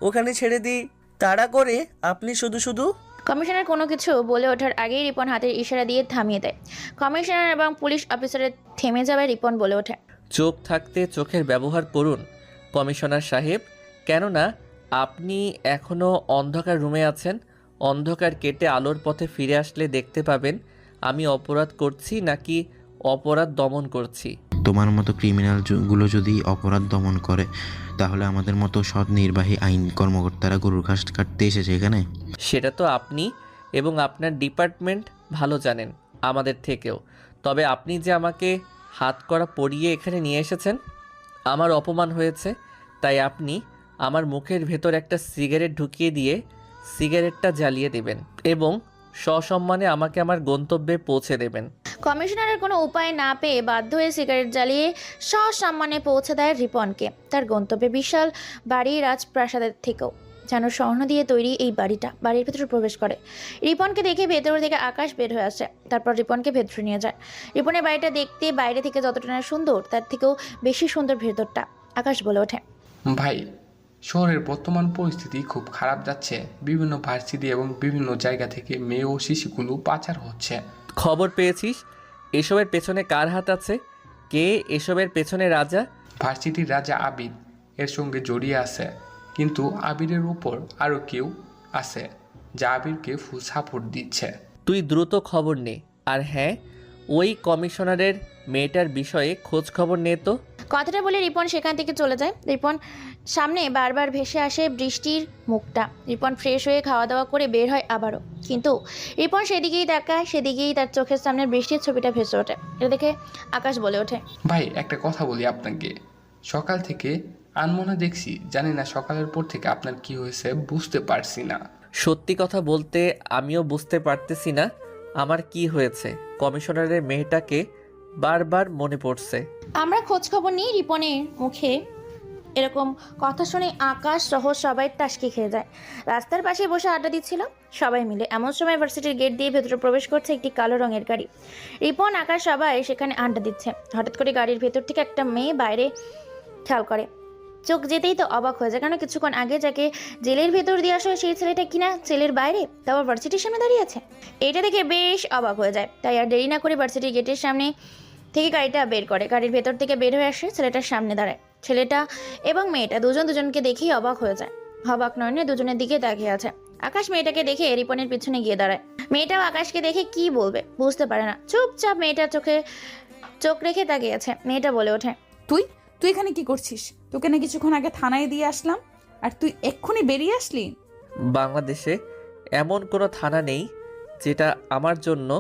ওখানে ছেড়ে দিই। তাড়া করে আপনি শুধু শুধু। কমিশনার কোনো কিছু বলে ওঠার আগেই রিপন হাতের ইশারা দিয়ে থামিয়ে দেয়। কমিশনার এবং পুলিশ অফিসারের থেমে যাবে। রিপন বলে ওঠে, চোখ থাকতে চোখের ব্যবহার করুন কমিশনার সাহেব, কেননা আপনি এখনও অন্ধকার রুমে আছেন। অন্ধকার কেটে আলোর পথে ফিরে আসলে দেখতে পাবেন আমি অপরাধ করছি নাকি অপরাধ দমন করছি। তোমার মতো ক্রিমিনাল গুলো যদি অপরাধ দমন করে, তাহলে আমাদের মতো সৎ নির্বাহী আইন কর্মকর্তারা গরুর ঘাস কাটতে এসেছে এখানে? সেটা তো আপনি এবং আপনার ডিপার্টমেন্ট ভালো জানেন আমাদের থেকেও। তবে আপনি যে আমাকে হাত করা পরিয়ে এখানে নিয়ে এসেছেন, আমার অপমান হয়েছে, তাই আপনি আমার মুখের ভেতর একটা সিগারেট ঢুকিয়ে দিয়ে সিগারেটটা জ্বালিয়ে দেবেন এবং সসম্মানে আমাকে আমার গন্তব্যে পৌঁছে দেবেন। কমিশনারের কোনো উপায় না পেয়ে বাধ্য হয়ে সিগারেট জ্বালিয়ে সসম্মানে পৌঁছে দেয় রিপনকে তার গন্তব্যে। বিশাল বাড়ি, রাজপ্রাসাদের থেকেও যেন স্বর্ণ দিয়ে তৈরি এই বাড়িটা। বাড়ির ভেতরে প্রবেশ করে রিপনকে দেখে ভেতর থেকে আকাশ বের হয়ে আসে। তারপর রিপনকে ভেতরে নিয়ে যায়। রিপনের বাড়িটা দেখতে বাইরে থেকে যতটা না সুন্দর, তার থেকেও বেশি সুন্দর ভেতরটা। আকাশ বলে ওঠে, ভাই, শহরের বর্তমান পরিস্থিতি খুব খারাপ যাচ্ছে। বিভিন্ন ভার্সিটি এবং বিভিন্ন জায়গা থেকে মেয়ে ও শিশুগুলো পাচার হচ্ছে। খবর পেয়েছিস এসবের পেছনে কার হাত আছে? কে এসবের পেছনে রাজা? ভার্সিটির রাজা আবির এর সঙ্গে জড়িয়ে আছে, কিন্তু আবিরের উপর আরও কেউ আছে যা আবিরকে ফুল সাপোর্ট দিচ্ছে। তুই দ্রুত খবর নে। আর হ্যাঁ, ওই কমিশনারের মেয়েটার বিষয়ে খোঁজ খবর নে তো। কথাটা বলে রিপন সেখান থেকে চলে যায়। রিপন সামনে বারবার ভেসে আসে বৃষ্টির মুখটা। রিপন ফ্রেশ হয়ে খাওয়া দাওয়া করে বের হয় আবারও, কিন্তু রিপন সেদিকেই তাকায়, সেদিকেই তার চোখের সামনে বৃষ্টির ছবিটা ভেসে ওঠে। এটা দেখে আকাশ বলে ওঠে, ভাই, একটা কথা বলি আপনাকে। সকাল থেকে আনমনা দেখছি, জানি না সকালের পর থেকে আপনার কি হয়েছে বুঝতে পারছি না। সত্যি কথা বলতে আমিও বুঝতে পারতেছি না আমার কি হয়েছে। কমিশনারের মেয়েটাকে বারবার মনে পড়ছে। আমরা খোঁজ খবর নিই। রিপনের মুখে এরকম কথা শুনে আকাশ সহ সবাই টাসকি খেয়ে যায়। রাস্তার পাশে বসে আড্ডা দিচ্ছিল সবাই মিলে। এমন সময় ভার্সিটির গেট দিয়ে ভেতরে প্রবেশ করছে একটি কালো রঙের গাড়ি। রিপন, আকাশ সবাই সেখানে আড্ডা দিচ্ছে। হঠাৎ করে গাড়ির ভেতর থেকে একটা মেয়ে বাইরে খেয়াল করে। চোখ যেতেই তো অবাক হয়ে যায়, কারণ কিছুক্ষণ আগে যাকে জেলের ভেতর দিয়ে আসা সেই ছেলেটা কিনা জেলের বাইরে, তাও ভার্সিটির সামনে দাঁড়িয়ে আছে। এটা দেখে বেশ অবাক হয়ে যায়। তাই আর দেরি না করে ভার্সিটির গেটের সামনে থেকে গাড়িটা বের করে। গাড়ির ভেতর থেকে বের হয়ে আসে, ছেলেটার সামনে দাঁড়ায়। ছেলেটা এবং মেয়েটা দুজনকে দেখেই অবাক হয়ে যায়। অবাক নয়নে দুজনের দিকে তাকিয়ে আছে। আকাশ মেয়েটাকে দেখে রিপনের পিছনে গিয়ে দাঁড়ায়। মেয়েটাও আকাশকে দেখে কি বলবে বুঝতে পারে না, চুপচাপ মেয়েটার চোখে চোখ রেখে তাকিয়ে আছে। মেয়েটা বলে ওঠে, তুই তুই এখানে কি করছিস? তোকে না কিছুক্ষণ আগে থানায় দিয়ে আসলাম, আর তুই এক্ষুনি বেরিয়ে আসলি? বাংলাদেশে এমন কোনো থানা নেই যেটা আমার জন্য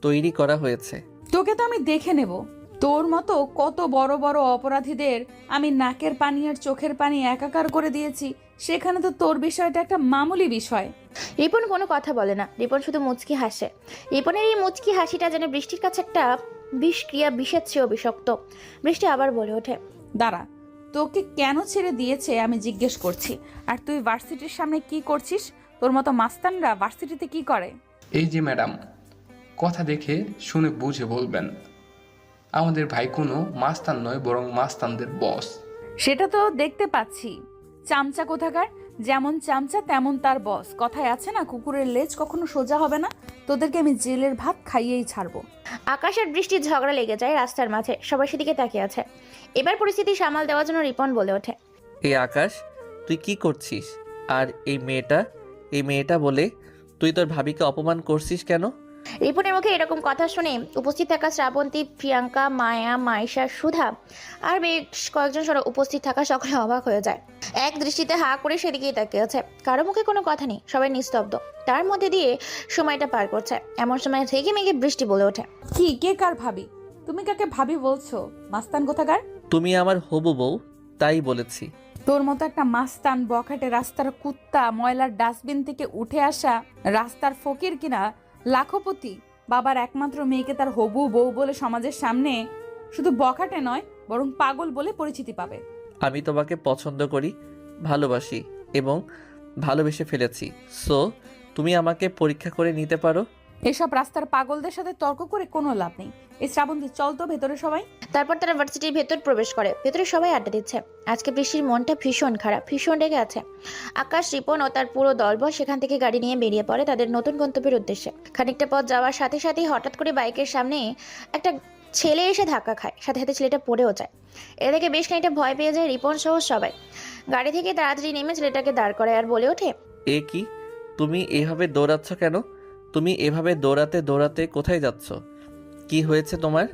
তৈরি করা হয়েছে। তোকে তো আমি দেখে নেব। তোর মতো কত বড় বড় অপরাধীদের আমি নাকের পানি আর চোখের পানি একাকার করে দিয়েছি, সেখানে তো তোর বিষয়টা একটা মামুলি বিষয়। রিপন কোনো কথা বলে না। রিপন শুধু মুচকি হাসে। রিপনের এই মুচকি হাসিটা যেন বৃষ্টির কাছে একটা বিষক্রিয়া, বিষের চেয়েও বিষাক্ত। বৃষ্টি আবার বলে ওঠে, দাঁড়া, তোকে কেন ছেড়ে দিয়েছে আমি জিজ্ঞেস করছি। আর তুই ভার্সিটির সামনে কি করছিস? তোর মতো মাস্তানরা ভার্সিটিতে কি করে? এই যে ম্যাডাম, কথা দেখে শুনে বুঝে বলবেন। আমাদের ভাই কোনো মাস্তান নয়, বরং মাস্তানদের বস। সেটা তো দেখতে পাচ্ছি। চামচা কোথাকার, যেমন চামচা তেমন তার বস। কথায় আছে না, কুকুরের লেজ কখনো সোজা হবে না। তোদেরকে আমি জেলের ভাত খাইয়েই ছাড়বো। আকাশ আর বৃষ্টির ঝগড়া লেগে যায় রাস্তার মাঝে, সবাই সেদিকে তাকিয়ে আছে। এবার পরিস্থিতি সামাল দেওয়ার জন্য রিপন বলে ওঠে, এই আকাশ, তুই কি করছিস? আর এই মেয়েটা বলে তুই তোর ভাবিকে অপমান করছিস কেন? রিপনের মুখে এরকম কথা শুনে উপস্থিত থাকা শ্রাবন্তী, প্রিয়াঙ্কা, মায়া, মাইশা, সুধা আর বেশ কয়েকজন উপস্থিত থাকা সকলে অবাক হয়ে যায়। এক দৃষ্টিতে হা করে সেদিকেই তাকিয়ে আছে। কারো মুখে কোনো কথা নেই, সবাই নিস্তব্ধ। তার মধ্যে দিয়ে সময়টা পার করছে। এমন সময় থেকে মেঘে বৃষ্টি বলে ওঠে, কি, কে কার ভাবি? তুমি কাকে ভাবি বলছো? মাস্তান কোথাকার? তুমি আমার হবু বউ, তাই বলেছি। তোর মতো একটা মাস্তান বখাটে, রাস্তার কুত্তা, ময়লার ডাস্টবিন থেকে উঠে আসা রাস্তার ফকির কিনা লাখপতি বাবার একমাত্র মেয়েকে তার হবু বউ বলে সমাজের সামনে শুধু বখাটে নয়, বরং পাগল বলে পরিচিতি পাবে। আমি তোমাকে পছন্দ করি, ভালোবাসি এবং ভালোবেসে ফেলেছি। সো তুমি আমাকে পরীক্ষা করে নিতে পারো। এসব রাস্তার পাগলদের সাথে তর্ক করে কোনো লাভ নেই। এই শ্রাবন্তী, চল তো ভেতরে সবাই। তারপর তারা ভার্সিটির ভেতর প্রবেশ করে। ভেতরে সবাই আড্ডা দিচ্ছে। আজকে বৃষ্টির মনটা ভীষণ খারাপ, ভীষণ রেগে আছে। আকাশ, রিপন ও তার পুরো দলবল সেখান থেকে গাড়ি নিয়ে বেরিয়ে পড়ে তাদের নতুন গন্তব্যের উদ্দেশ্যে। খানিকটা পথ যাওয়ার সাথে সাথেই হঠাৎ করে বাইকের সামনে একটা ছেলে এসে ধাক্কা খায়। সাথে সাথে ছেলেটা পড়েও যায়। এ থেকে বেশ খানিকটা ভয় পেয়ে যায় রিপন সহ সবাই। গাড়ি থেকে তাড়াতাড়ি নেমে ছেলেটাকে দাঁড় করায় আর বলে ওঠে, এ কি, তুমি এভাবে দৌড়াচ্ছ কেন? তুমি এভাবে দৌড়াতে দৌড়াতে কোথায় যাচ্ছ? কি হয়েছে তোমার?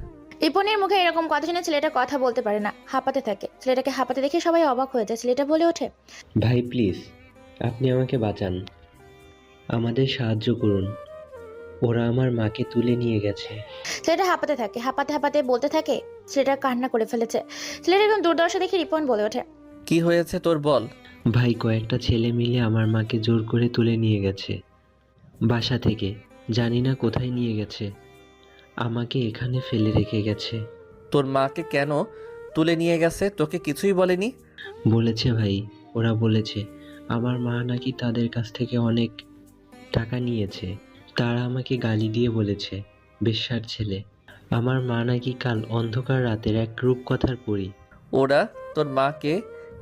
রিপনের মুখে এরকম কথা শুনে ছেলেটা কথা বলতে পারে না, হাঁপাতে থাকে। ছেলেটাকে হাঁপাতে দেখে সবাই অবাক হয়ে যায়। ছেলেটা বলে ওঠে, ভাই প্লিজ, আপনি আমাকে বাঁচান, আমাদের সাহায্য করুন, ওরা আমার মাকে তুলে নিয়ে গেছে। ছেলেটা হাঁপাতে থাকে, হাঁপাতে হাঁপাতে বলতে থাকে। ছেলেটা কান্না করে ফেলেছে। ছেলেটা এরকম দুর্দশা দেখে রিপন বলে ওঠে, কি হয়েছে তোর, বল। ভাই, কয়েকটা ছেলে মিলে আমার মাকে জোর করে তুলে নিয়ে গেছে বাসা থেকে, জানি না কোথায় নিয়ে গেছে, আমাকে এখানে ফেলে রেখে গেছে। তোর মাকে কেন তুলে নিয়ে গেছে, তোকে কিছুই বলেনি? বলেছে ভাই, ওরা বলেছে আমার মা নাকি তাদের কাছ থেকে অনেক টাকা নিয়েছে। তারা আমাকে গালি দিয়ে বলেছে বেশ্যার ছেলে। আমার মা নাকি কাল অন্ধকার রাতের এক রূপকথার পরী। ওরা তোর মাকে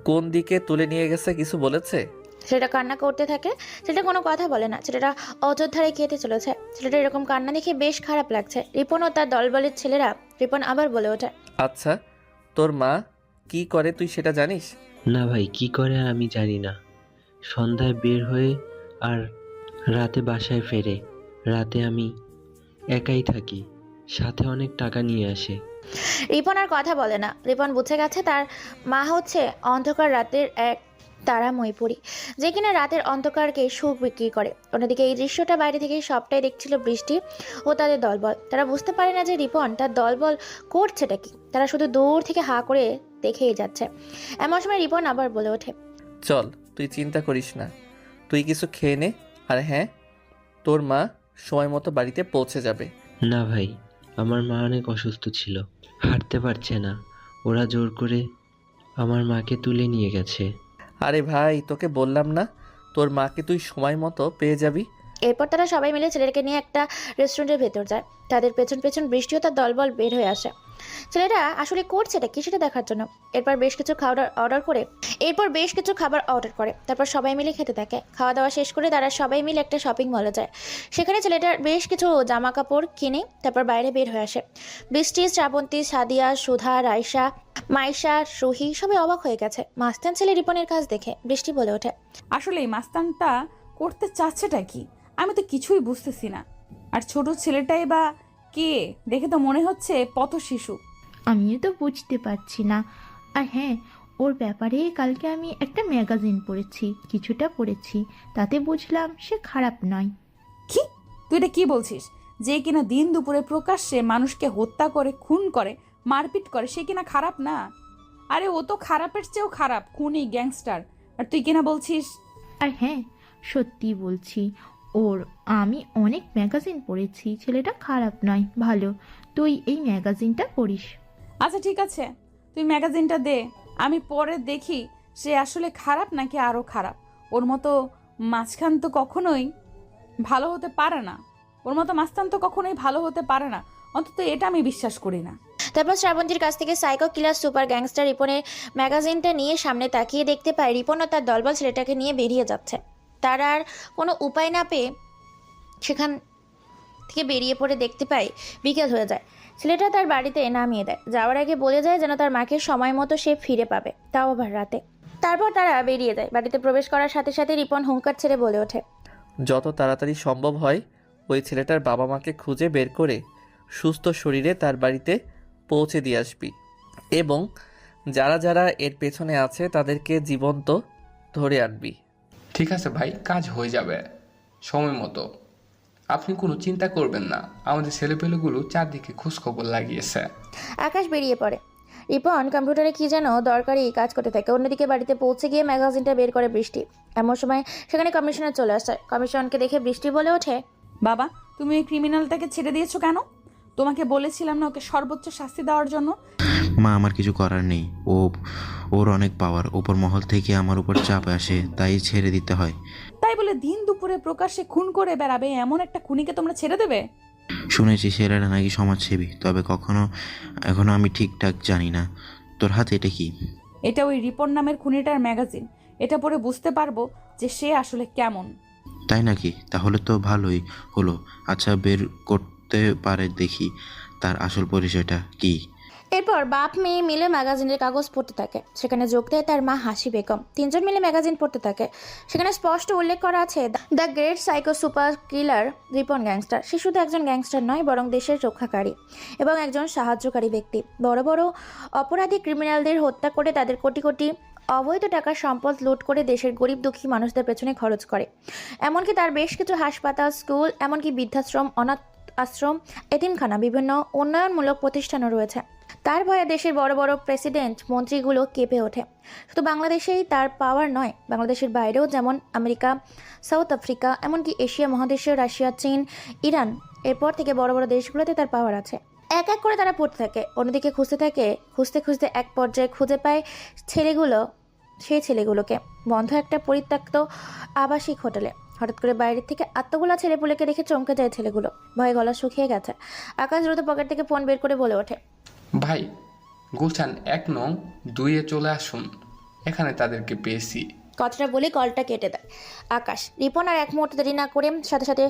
কোন দিকে তুলে নিয়ে গেছে কিছু বলেছে? ছেলেটা কান্না করতে থাকে। ছেলেটা কোনো কথা বলে না। ছেলেটা অযোধ্যায় খেতে চলেছে। ছেলেটা এরকম কান্না দেখে বেশ খারাপ লাগছে। রিপন ও তার দলবলের ছেলেরা। রিপন আবার বলে ওঠে, আচ্ছা, তোর মা কি করে তুই সেটা জানিস? না ভাই, কি করে আমি জানি না। সন্ধ্যায় বের হয়ে আর রাতে বাসায় ফেরে। রাতে আমি একাই থাকি, সাথে অনেক টাকা নিয়ে আসে। রিপন আর কথা বলে না। রিপন বুঝে গেছে তার মা হচ্ছে অন্ধকার রাতের এক তারাময় পরী, যে কিনা রাতের অন্ধকারকে সুখ বিক্রি করে। অন্যদিকে এই দৃশ্যটা বাইরে থেকে সবটাই দেখছিল বৃষ্টি ও তাদের দলবল। তারা বুঝতে পারে না যে রিপন তার দলবল করছেটা কি। তারা শুধু দূর থেকে হা করে দেখেই যাচ্ছে। এমন সময় রিপন আবার বলে ওঠে, চল, তুই চিন্তা করিস না, তুই কিছু খেয়ে নে। আর হ্যাঁ, তোর মা সময় মতো বাড়িতে পৌঁছে যাবে। না ভাই, আমার মা অনেক অসুস্থ ছিল, হাঁটতে পারছে না। ওরা জোর করে আমার মাকে তুলে নিয়ে গেছে। আরে ভাই, তোকে বললাম না তোর মাকে তুই সময় মতো পেয়ে যাবি। এরপর তারা সবাই মিলে ছেলেটাকে নিয়ে একটা রেস্টুরেন্টের ভেতর যায়। তাদের পেছন পেছন বৃষ্টিও তার দলবল বের হয়ে আসে ছেলেটা আসলে করছেটা কি সেটা দেখার জন্য। এরপর বেশ কিছু খাবার অর্ডার করে। তারপর সবাই মিলে খেতে থাকে। খাওয়া দাওয়া শেষ করে তারা সবাই মিলে একটা শপিং মলে যায়। সেখানে ছেলেটার বেশ কিছু জামা কাপড় কিনে তারপর বাইরে বের হয়ে আসে। বৃষ্টি, শ্রাবন্তী, সাদিয়া, সুধা, রাইসা, মাইশা, রুহি সবাই অবাক হয়ে গেছে মাস্তান ছেলে রিপনের কাজ দেখে। বৃষ্টি বলে ওঠে, আসলে এই মাস্তানটা করতে চাচ্ছেটা কি আমি তো কিছুই বুঝতেছি না। আর ছোট ছেলেটাই বা কে? দেখে তো মনে হচ্ছে পথ শিশু। আমিও তো বুঝতে পারছি না। আর হ্যাঁ, ওর ব্যাপারে কালকে আমি একটা ম্যাগাজিন পড়েছি, কিছুটা পড়েছি, তাতে বুঝলাম সে খারাপ নয়। কি? তুই এটা কি বলছিস? যে কিনা দিন দুপুরে প্রকাশ্যে মানুষকে হত্যা করে, খুন করে, মারপিট করে, সে কিনা খারাপ না? আরে ও তো খারাপের চেয়েও খারাপ, খুনি, গ্যাংস্টার। আর তুই কিনা বলছিস? আর হ্যাঁ, সত্যি বলছি, ওর আমি অনেক ম্যাগাজিন পড়েছি, ছেলেটা খারাপ নয়, ভালো। তুই এই ম্যাগাজিনটা পড়িস। আচ্ছা ঠিক আছে, তুই ম্যাগাজিনটা দে, আমি পরে দেখি সে আসলে খারাপ নাকি আরও খারাপ। ওর মতো মাঝখান তো কখনোই ভালো হতে পারে না। ওর মতো মাস্তান তো কখনোই ভালো হতে পারে না, অন্তত এটা আমি বিশ্বাস করি না। তারপর শ্রাবন্তীর কাছ থেকে সাইকো কিলার সুপার গ্যাংস্টার রিপনের ম্যাগাজিনটা নিয়ে সামনে তাকিয়ে দেখতে পায় রিপন ও তার দলবল ছেলেটাকে নিয়ে বেরিয়ে যাচ্ছে। তার আর কোনো উপায় না পেয়ে সেখান থেকে বেরিয়ে পড়ে দেখতে পায় বিকেল হয়ে যায়। ছেলেটা তার বাড়িতে নামিয়ে দেয়, যাওয়ার আগে বলে যায় যেন তার মাকে সময় মতো সে ফিরে পাবে, তাও আবার রাতে। তারপর তারা বেরিয়ে যায়। বাড়িতে প্রবেশ করার সাথে সাথে রিপন হুঙ্কার ছেড়ে বলে ওঠে, যত তাড়াতাড়ি সম্ভব হয় ওই ছেলেটার বাবা মাকে খুঁজে বের করে সুস্থ শরীরে তার বাড়িতে পৌঁছে দিয়ে আসবি, এবং যারা যারা এর পেছনে আছে তাদেরকে জীবন্ত ধরে আনবি। ঠিক আছে ভাই, কাজ হয়ে যাবে সময় মতো। আপনি কোনো চিন্তা করবেন না, আমাদের ছেলেপেলেগুলো চারদিকে খোঁজখবর লাগিয়েছে। আকাশ বেরিয়ে পড়ে। রিপন কম্পিউটারে কি যেন দরকারি কাজ করতে থাকে। অন্যদিকে বাড়িতে পৌঁছে গিয়ে ম্যাগাজিনটা বের করে বৃষ্টি। এমন সময় সেখানে কমিশনার চলে আসে। কমিশনকে দেখে বৃষ্টি বলে ওঠে, বাবা, তুমি ওই ক্রিমিনালটাকে ছেড়ে দিয়েছো কেন? তোমাকে বলেছিলাম না ওকে সর্বোচ্চ শাস্তি দেওয়ার জন্য? মা, আমার কিছু করার নেই। ওর অনেক পাওয়ার, ওপর মহল থেকে আমার উপর চাপ আসে, তাই ছেড়ে দিতে হয়। তাই বলে দিন দুপুরে প্রকাশ্যে খুন করে বেড়াবে এমন একটা খুনিকে তোমরা ছেড়ে দেবে? শুনেছি ছেলেরা নাকি সমাজসেবী, তবে এখনো আমি ঠিকঠাক জানি না। তোর হাতে এটা কি? এটা ওই রিপন নামের খুনিটার ম্যাগাজিন। এটা পড়ে বুঝতে পারবো যে সে আসলে কেমন। তাই নাকি? তাহলে তো ভালোই হলো। আচ্ছা, বের করতে পারে দেখি তার আসল পরিচয়টা কি। এরপর বাপ মেয়ে মিলে ম্যাগাজিনের কাগজ পড়তে থাকে। সেখানে যোগ দেয় তার মা হাসি বেগম। তিনজন মিলে ম্যাগাজিন পড়তে থাকে। সেখানে স্পষ্ট উল্লেখ করা আছে, the great psycho super killer Ripon gangster. সে শুধু একজন গ্যাংস্টার নয়, বরং দেশের রক্ষাকারী এবং একজন সাহায্যকারী ব্যক্তি। বড় বড় অপরাধী ক্রিমিনালদের হত্যা করে তাদের কোটি কোটি অবৈধ টাকার সম্পদ লুট করে দেশের গরিব দুঃখী মানুষদের পেছনে খরচ করে। এমনকি তার বেশ কিছু হাসপাতাল, স্কুল, এমনকি বৃদ্ধাশ্রম, অনাথ আশ্রম, এতিমখানা, বিভিন্ন উন্নয়নমূলক প্রতিষ্ঠানও রয়েছে। তার ভয়ে দেশের বড় বড় প্রেসিডেন্ট, মন্ত্রীগুলো কেঁপে ওঠে। শুধু বাংলাদেশেই তার পাওয়ার নয়, বাংলাদেশের বাইরেও, যেমন আমেরিকা, সাউথ আফ্রিকা, এমনকি এশিয়া মহাদেশীয় রাশিয়া, চীন, ইরান, এরপর থেকে বড় বড় দেশগুলোতে তার পাওয়ার আছে। এক এক করে তারা পড়তে থাকে, অন্যদিকে খুঁজতে থাকে। খুঁজতে খুঁজতে এক পর্যায়ে খুঁজে পায় সেই ছেলেগুলোকে বন্ধ একটা পরিত্যক্ত আবাসিক হোটেলে। হঠাৎ করে বাইরের থেকে এতগুলো ছেলেপুলেকে দেখে চমকে যায় ছেলেগুলো। ভয়ে গলা শুকিয়ে গেছে। আকাশ দ্রুত পকেট থেকে ফোন বের করে বলে ওঠে, ভাই, গুলশান 1 নং 2-এ চলে আসুন, এখানে তাদেরকে পেয়েছি। কথাটা বলে কলটা কেটে দেয় আকাশ। রিপন আর এক মুহূর্ত দেরি না করে সাথে সাথে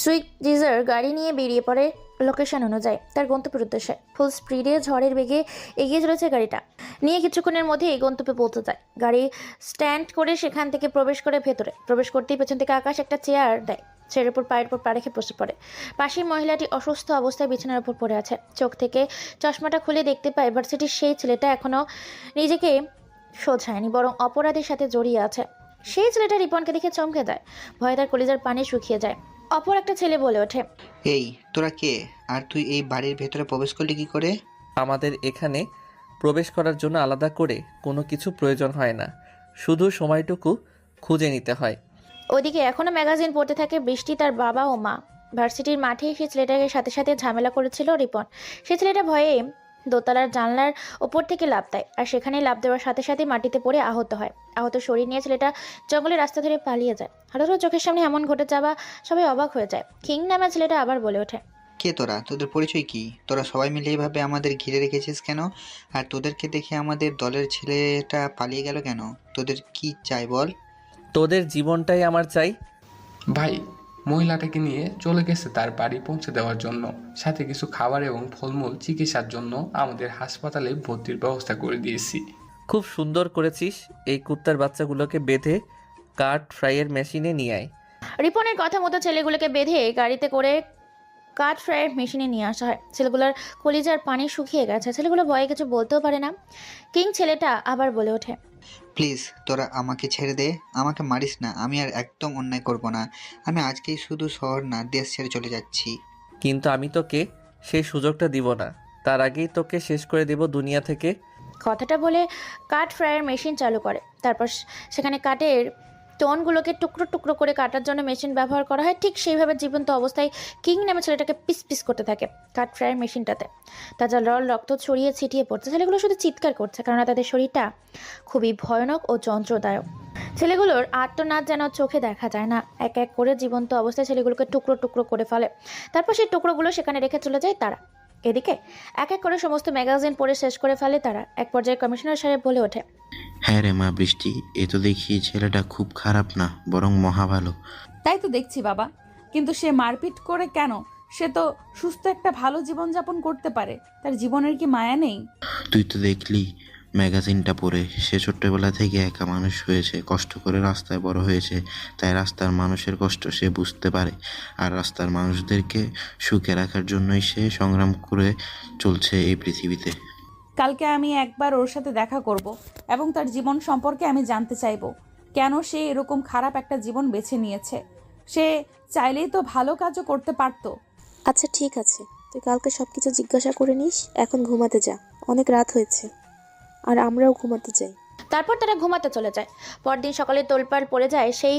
সুইফট ডিজায়ার গাড়ি নিয়ে বেরিয়ে পড়ে লোকেশন অনুযায়ী তার গন্তব্যের উদ্দেশ্যে। ফুল স্পিডে ঝড়ের বেগে এগিয়ে চলেছে গাড়িটা নিয়ে। কিছুক্ষণের মধ্যে এই গন্তব্যে পৌঁছে যায়। গাড়ি স্ট্যান্ড করে সেখান থেকে প্রবেশ করে ভেতরে প্রবেশ করতেই পেছন থেকে আকাশ একটা চেয়ার দেয়। চেয়ারের উপর পায়ের উপর পা রেখে বসে পড়ে। পাশের মহিলাটি অসুস্থ অবস্থায় বিছানার উপর পড়ে আছে। চোখ থেকে চশমাটা খুলে দেখতে পায় ভার্সিটির সেই ছেলেটা এখনো নিজেকে শোধায়নি, বরং অপরাধের সাথে জড়িয়ে আছে। সেই ছেলেটা রিপনকে দেখে চমকে যায়। ভয়ে তার কলিজার পানি শুকিয়ে যায়। অপর একটা ছেলে বলে ওঠে, এই তোরা কে? আর তুই এই বাড়ির ভেতরে প্রবেশ করলি কি করে? আমাদের এখানে প্রবেশ করার জন্য আলাদা করে কোনো কিছু প্রয়োজন হয় না, শুধু সময়টুকু খুঁজে নিতে হয়। ওদিকে এখনো ম্যাগাজিন পড়তে থাকে বৃষ্টি, তার বাবা ও মা। ভার্সিটির মাঠে সেই ছেলেটাকে সাথে সাথে ঝামেলা করেছিল রিপন। সেই ছেলেটা ভয়ে দোতলার জানলার ওপর থেকে লাফ দেয়, আর সেখানে লাফ দেওয়ার সাথে সাথে মাটিতে পড়ে আহত হয়। আহত শরীর নিয়ে ছেলেটা জঙ্গলের রাস্তা ধরে পালিয়ে যায়। হঠাৎ চোখের সামনে এমন ঘটে যাওয়া সবাই অবাক হয়ে যায়। কিং নামে ছেলেটা আবার বলে ওঠে, কে তোরা? তোদের পরিচয় কি? তোরা সবাই মিলে এইভাবে আমাদের ঘিরে রেখেছিস কেন? আর তোদেরকে দেখে আমাদের দলের ছেলেটা পালিয়ে গেল কেন? তোদের কি চাই বল? তোদের জীবনটাই আমার চাই। ভাই, মহিলাটাকে নিয়ে চলে গেছে তার বাড়ি পৌঁছে দেওয়ার জন্য, সাথে কিছু খাবার এবং ফলমূল চিকিৎসার জন্য আমাদের হাসপাতালে ভর্তির ব্যবস্থা করে দিয়েছি। খুব সুন্দর করেছিস। এই কুত্তার বাচ্চাগুলোকে বেঁধে কাঠ ফ্রাইয়ের মেশিনে নিয়ে আয়। রিপনের কথা মতো ছেলেগুলোকে বেঁধে গাড়িতে করে কাঠ ফ্রাইয়ের মেশিনে নিয়ে আসা হয়। ছেলেগুলোর কলিজার পানি শুকিয়ে গেছে। ছেলেগুলো ভয়ে কিছু বলতেও পারে না। কিং ছেলেটা আবার বলে ওঠে, প্লিজ তোরা আমাকে ছেড়ে দে, আমাকে মারিস না। আমি আর একদম অন্যায় করব না। আমি আজকেই শুধু শহর না, দেশ ছেড়ে চলে যাচ্ছি। কিন্তু আমি তোকে সেই সুযোগটা দিব না, তার আগেই তোকে শেষ করে দেব দুনিয়া থেকে। কথাটা বলে কাঠ ফ্রাইয়ের মেশিন চালু করে। তারপর সেখানে কাঠের টোনগুলোকে টুকরো টুকরো করে কাটার জন্য মেশিন ব্যবহার করা হয়। ঠিক সেইভাবে জীবন্ত অবস্থায় কিং নামে ছেলেটাকে পিস পিস করতে থাকে কাঠ ফ্রাইয়ের মেশিনটাতে। তাজা লাল রক্ত ছড়িয়ে ছিটিয়ে পড়ছে। ছেলেগুলো শুধু চিৎকার করছে, কেননা তাদের শরীরটা খুবই ভয়ানক ও যন্ত্রদায়ক। ছেলেগুলোর আর্তনাদ যেন চোখে দেখা যায় না। এক এক করে জীবন্ত অবস্থায় ছেলেগুলোকে টুকরো টুকরো করে ফেলে। তারপর সেই টুকরোগুলো সেখানে রেখে চলে যায় তারা। এদিকে এক এক করে সমস্ত ম্যাগাজিন পড়ে শেষ করে ফেলে তারা। এক পর্যায়ে কমিশনার সাহেব বলে ওঠে, হ্যাঁ রে মা বৃষ্টি, এ তো দেখি ছেলেটা খুব খারাপ না, বরং মহা ভালো। তাই তো দেখছি বাবা, কিন্তু সে মারপিট করে কেন? সে তো সুস্থ একটা ভালো জীবনযাপন করতে পারে, তার জীবনের কি মায়া নেই? তুই তো দেখলি ম্যাগাজিনটা পড়ে, সে ছোট্টবেলা থেকে একা মানুষ হয়েছে, কষ্ট করে রাস্তায় বড় হয়েছে, তাই রাস্তার মানুষের কষ্ট সে বুঝতে পারে। আর রাস্তার মানুষদেরকে সুখে রাখার জন্যই সে সংগ্রাম করে চলছে এই পৃথিবীতে। কালকে আমি একবার ওর সাথে দেখা করব এবং তার জীবন সম্পর্কে আমি জানতে চাইবো, কেন সে এরকম খারাপ একটা জীবন বেছে নিয়েছে। সে চাইলেই তো ভালো কাজও করতে পারতো। আচ্ছা ঠিক আছে, তুই কালকে সবকিছু জিজ্ঞাসা করে নিস। এখন ঘুমাতে যা, অনেক রাত হয়েছে, আর আমরাও ঘুমাতে যাই। তারপর তারা ঘুমাতে চলে যায়। পরদিন সকালে তোলপাড় পড়ে যায় সেই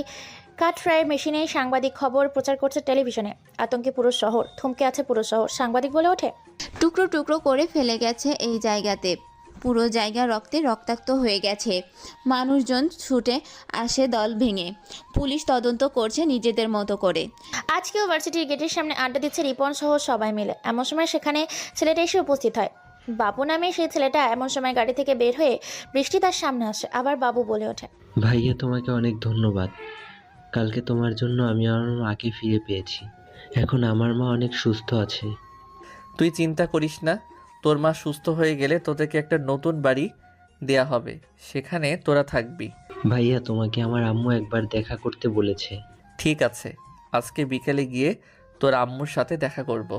কাট ফ্রাই মেশিনে। সাংবাদিক খবর প্রচার করছে টেলিভিশনে। আতঙ্কে পুরো শহর, থমকে আছে পুরো শহর। সাংবাদিক বলে ওঠে, টুকরো টুকরো করে ফেলে গেছে এই জায়গাতে, পুরো জায়গা রক্তে রক্তাক্ত হয়ে গেছে। মানুষজন ছুটে আসে দল ভেঙে, পুলিশ তদন্ত করছে নিজেদের মতো করে। আজকেও ভার্সিটির গেটের সামনে আড্ডা দিচ্ছে রিপন সহ সবাই মিলে। এমন সময় সেখানে ছেলেটা এসে উপস্থিত হয়। বাবু নামে সেই ছেলেটা এমন সময় গাড়ি থেকে বের হয়ে বৃষ্টি তার সামনে আসে। আবার বাবু বলে ওঠে, ভাইয়া তোমাকে অনেক ধন্যবাদ। কালকে তোমার জন্য আমি আমার মাকে ফিরে পেয়েছি। এখন আমার মা অনেক সুস্থ আছে। তুই চিন্তা করিস না, তোর মা সুস্থ হয়ে গেলে তোদেরকে একটা নতুন বাড়ি দেয়া হবে, সেখানে তোরা থাকবি। ভাইয়া তোমাকে আমার আম্মু একবার দেখা করতে বলেছে। ঠিক আছে, আজকে বিকেলে গিয়ে তোর আম্মুর সাথে দেখা করব।